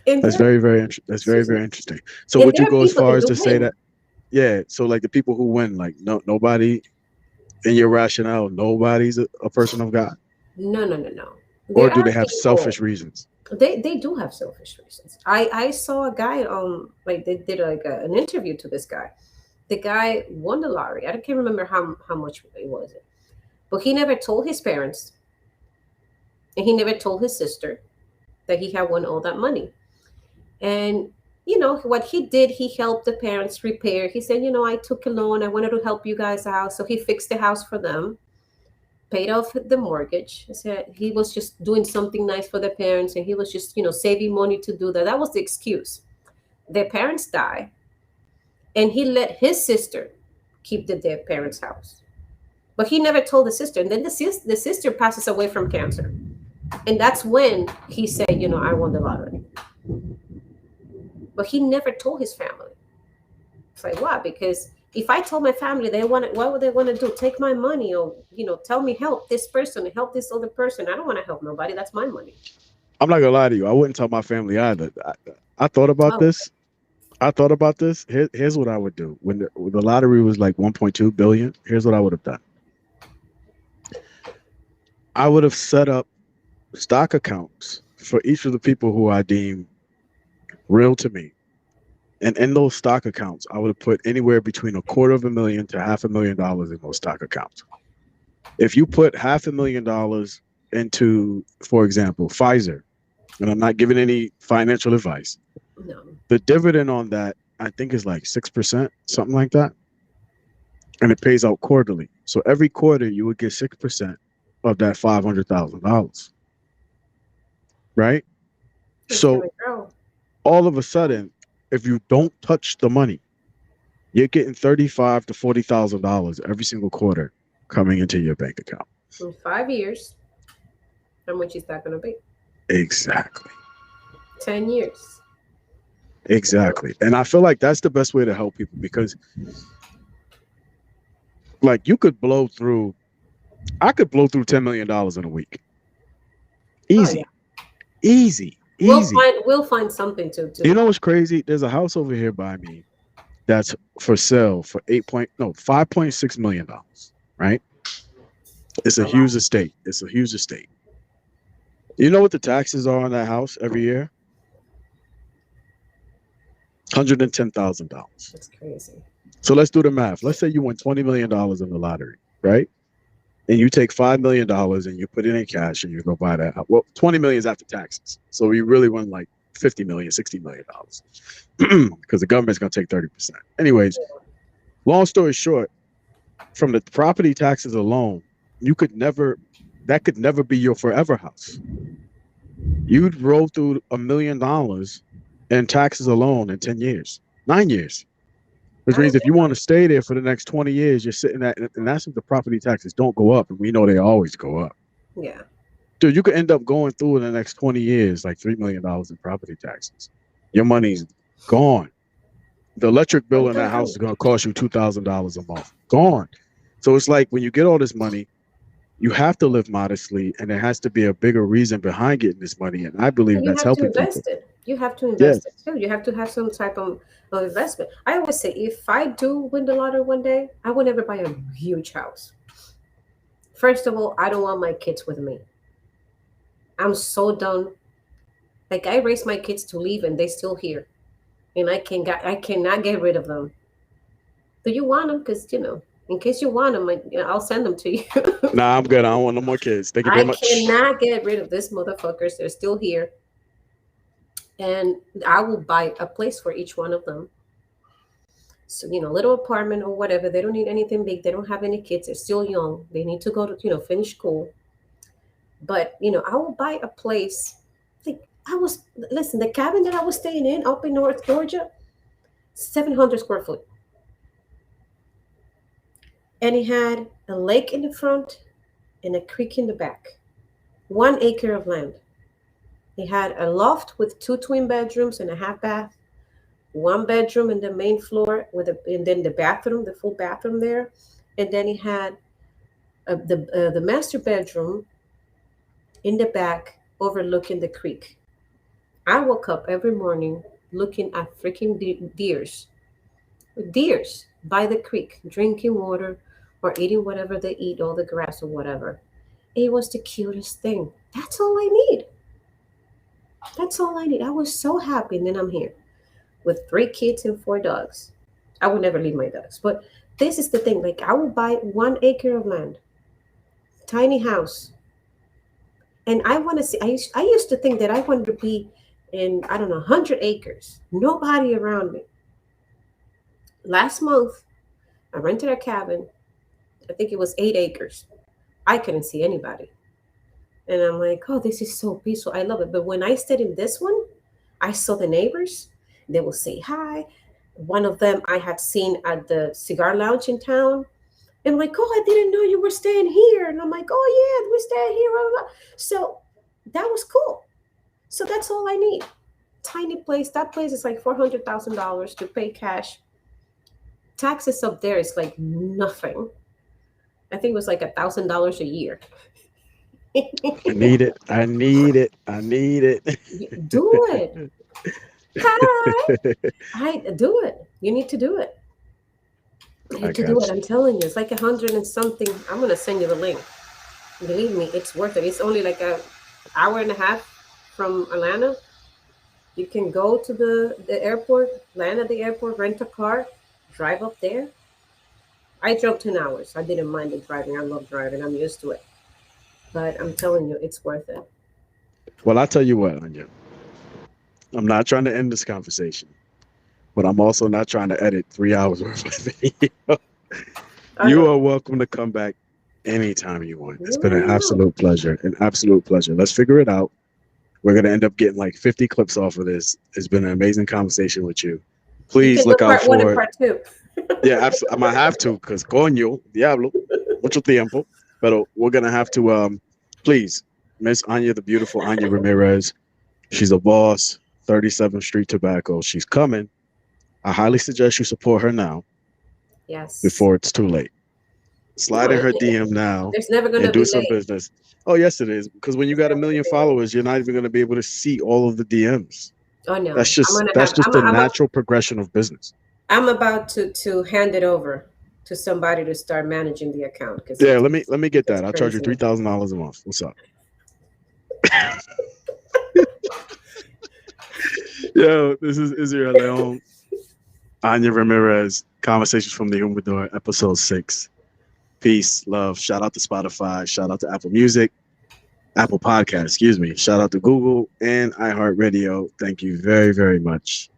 [SPEAKER 2] And
[SPEAKER 1] That's
[SPEAKER 2] there,
[SPEAKER 1] that's very
[SPEAKER 2] excuse me.
[SPEAKER 1] very interesting. So
[SPEAKER 2] And
[SPEAKER 1] would you
[SPEAKER 2] there are
[SPEAKER 1] go as
[SPEAKER 2] people
[SPEAKER 1] far
[SPEAKER 2] that
[SPEAKER 1] as
[SPEAKER 2] do
[SPEAKER 1] to say
[SPEAKER 2] win.
[SPEAKER 1] that? Yeah. So like the people who win, like nobody in your rationale, nobody's a person of God,
[SPEAKER 2] No, no, no, no.
[SPEAKER 1] or
[SPEAKER 2] There
[SPEAKER 1] do
[SPEAKER 2] are
[SPEAKER 1] they have selfish
[SPEAKER 2] people.
[SPEAKER 1] reasons?
[SPEAKER 2] They do have selfish reasons. I saw a guy like they did like an interview to this guy. The guy won the lottery. I can't remember how much it was, but he never told his parents and he never told his sister that he had won all that money. And what he did, he helped the parents repair. He said, I took a loan. I wanted to help you guys out, so he fixed the house for them, paid off the mortgage. He said he was just doing something nice for the parents, and he was just saving money to do that. That was the excuse. Their parents die, and he let his sister keep the dead parents' house. But he never told the sister. And then the sister passes away from cancer. And that's when he said, I won the lottery. But he never told his family. It's like, why? Because if I told my family they want it, what would they want to do? Take my money or, tell me help this person, help this other person. I don't want to help nobody. That's my money.
[SPEAKER 1] I'm not gonna lie to you. I wouldn't tell my family either. I thought about
[SPEAKER 2] Oh,
[SPEAKER 1] this. I thought about this. Here's what I would do when the lottery was like 1.2 billion. Here's what I would have done. I would have set up stock accounts for each of the people who I deem real to me. And in those stock accounts, I would have put anywhere between $250,000 to $500,000 in those stock accounts. If you put $500,000 into, for example, Pfizer, and I'm not giving any financial advice,
[SPEAKER 2] no.
[SPEAKER 1] the dividend on that I think is like 6%, something like that, and it pays out quarterly. So every quarter you would get 6% of that $500,000, right?
[SPEAKER 2] It's going
[SPEAKER 1] So
[SPEAKER 2] to grow.
[SPEAKER 1] all of a sudden, if you don't touch the money, you're getting $35,000 to $40,000 every single quarter coming into your bank account.
[SPEAKER 2] In 5 years, how much is that going to be?
[SPEAKER 1] Exactly.
[SPEAKER 2] 10 years.
[SPEAKER 1] Exactly. And I feel like that's the best way to help people because like you could blow through I could blow through $10 million in a week.
[SPEAKER 2] Oh, yeah.
[SPEAKER 1] Easy. Easy.
[SPEAKER 2] We'll
[SPEAKER 1] Easy.
[SPEAKER 2] find we'll find something to
[SPEAKER 1] You know what's crazy? There's a house over here by me that's for sale for 5.6 million dollars. right? It's a
[SPEAKER 2] A lot.
[SPEAKER 1] huge estate. It's a huge estate. You know what the taxes are on that house every year? $110,000.
[SPEAKER 2] That's crazy.
[SPEAKER 1] So let's do the math. Let's say you won $20 million in the lottery, right? And you take $5 million and you put it in cash and you go buy that. Well, 20 million is after taxes. So you really won like 50 million, $60 million because the government's going to take 30%. Anyways, long story short, from the property taxes alone, that could never be your forever house. You'd roll through $1 million in taxes alone in 10 years, 9 years. Which means if you want to stay there for the next 20 years, you're sitting at, and that's if the property taxes don't go up. And we know they always go up.
[SPEAKER 2] Yeah.
[SPEAKER 1] Dude, you could end up going through in the next 20 years like $3 million in property taxes. Your money's gone. The electric bill in that house is going to cost you $2,000 a month. Gone. So it's like when you get all this money, you have to live modestly, and there has to be a bigger reason behind getting this money. And I believe
[SPEAKER 2] And you
[SPEAKER 1] that's
[SPEAKER 2] have to
[SPEAKER 1] helping
[SPEAKER 2] invest
[SPEAKER 1] people.
[SPEAKER 2] it. You have to
[SPEAKER 1] Yeah.
[SPEAKER 2] invest it too. You have to have some type of investment. I always say, if I do win the lottery one day, I will never buy a huge house. First of all, I don't want my kids with me. I'm so done. Like, I raised my kids to leave, and they still here, and I cannot get rid of them. Do you want them? Because in case you want them, I'll send them to you.
[SPEAKER 1] Nah, I'm good. I don't want no more kids. Thank you very
[SPEAKER 2] I
[SPEAKER 1] much.
[SPEAKER 2] cannot get rid of these motherfuckers. They're still here. And I will buy a place for each one of them. So, little apartment or whatever. They don't need anything big. They don't have any kids. They're still young. They need to go to, finish school. But, I will buy a place. Like, listen, the cabin that I was staying in up in North Georgia, 700 square foot. And it had a lake in the front and a creek in the back. 1 acre of land. It had a loft with 2 twin bedrooms and a half bath, 1 bedroom in the main floor and then the bathroom, the full bathroom there, and then it had the master bedroom in the back overlooking the creek. I woke up every morning looking at freaking deers by the creek, drinking water or eating whatever they eat, all the grass or whatever. It was the cutest thing. That's all I need. That's all I need. I was so happy. And then I'm here with 3 kids and 4 dogs. I would never leave my dogs. But this is the thing. Like, I will buy 1 acre of land, tiny house. And I want to see, I used to think that I wanted to be in, I don't know, 100 acres. Nobody around me. Last month, I rented a cabin. I think it was 8 acres. I couldn't see anybody. And I'm like, oh, this is so peaceful. I love it. But when I stayed in this one, I saw the neighbors. They will say hi. One of them I had seen at the cigar lounge in town. And I'm like, oh, I didn't know you were staying here. And I'm like, oh, yeah, we stay here. Blah, blah, blah. So that was cool. So that's all I need. Tiny place. That place is like $400,000 to pay cash. Taxes up there is like nothing. I think it was like $1,000 a year.
[SPEAKER 1] I need it. I need it. I need it.
[SPEAKER 2] Do it. Hi. I do it. You need to do it. You
[SPEAKER 1] I
[SPEAKER 2] need to do
[SPEAKER 1] got
[SPEAKER 2] it.
[SPEAKER 1] you.
[SPEAKER 2] I'm telling you, it's like 100 and something. I'm gonna send you the link. Believe me, it's worth it. It's only like an hour and a half from Atlanta. You can go to the airport, land at the airport, rent a car, drive up there. I drove 10 hours. I didn't mind the driving. I love driving. I'm used to it. But I'm telling you, it's worth it.
[SPEAKER 1] Well, I'll tell you what, Anya. I'm not trying to end this conversation, but I'm also not trying to edit 3 hours worth of video.
[SPEAKER 2] I
[SPEAKER 1] You
[SPEAKER 2] know.
[SPEAKER 1] are welcome to come back anytime you want. It's
[SPEAKER 2] You
[SPEAKER 1] been an
[SPEAKER 2] already know.
[SPEAKER 1] absolute pleasure. An absolute pleasure. Let's figure it out. We're going to end up getting like 50 clips off of this. It's been an amazing conversation with you.
[SPEAKER 2] You
[SPEAKER 1] Please
[SPEAKER 2] can do
[SPEAKER 1] look out
[SPEAKER 2] part one and
[SPEAKER 1] for it.
[SPEAKER 2] part two.
[SPEAKER 1] Yeah, I might have to because coño, diablo, mucho tiempo. But we're going to have to, please, Miss Anya, the beautiful Anya Ramirez. She's a boss, 37th Street Tobacco. She's coming. I highly suggest you support her now
[SPEAKER 2] Yes.
[SPEAKER 1] before it's too late. Slide in
[SPEAKER 2] No,
[SPEAKER 1] her DM now
[SPEAKER 2] there's never
[SPEAKER 1] and
[SPEAKER 2] gonna
[SPEAKER 1] do
[SPEAKER 2] be
[SPEAKER 1] some
[SPEAKER 2] late.
[SPEAKER 1] business. Oh, yes, it is. Because when you
[SPEAKER 2] It's
[SPEAKER 1] got a
[SPEAKER 2] never gonna
[SPEAKER 1] million
[SPEAKER 2] be late.
[SPEAKER 1] followers, you're not even going to be able to see all of the DMs.
[SPEAKER 2] Oh no,
[SPEAKER 1] That's just
[SPEAKER 2] I'm gonna
[SPEAKER 1] that's
[SPEAKER 2] have.
[SPEAKER 1] just the natural progression of business.
[SPEAKER 2] I'm about to hand it over. to somebody to start managing the account because
[SPEAKER 1] Yeah, let me get
[SPEAKER 2] it's
[SPEAKER 1] that. I'll charge you
[SPEAKER 2] crazy.
[SPEAKER 1] $3,000 a month. What's up? Yo, this is Israel Leon, Anya Ramirez, Conversations from the Humidor, episode 6. Peace, love. Shout out to Spotify. Shout out to Apple Music, Apple Podcast, excuse me. Shout out to Google and iHeartRadio. Thank you very, very much.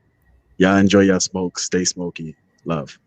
[SPEAKER 1] Y'all enjoy your smoke. Stay smoky. Love.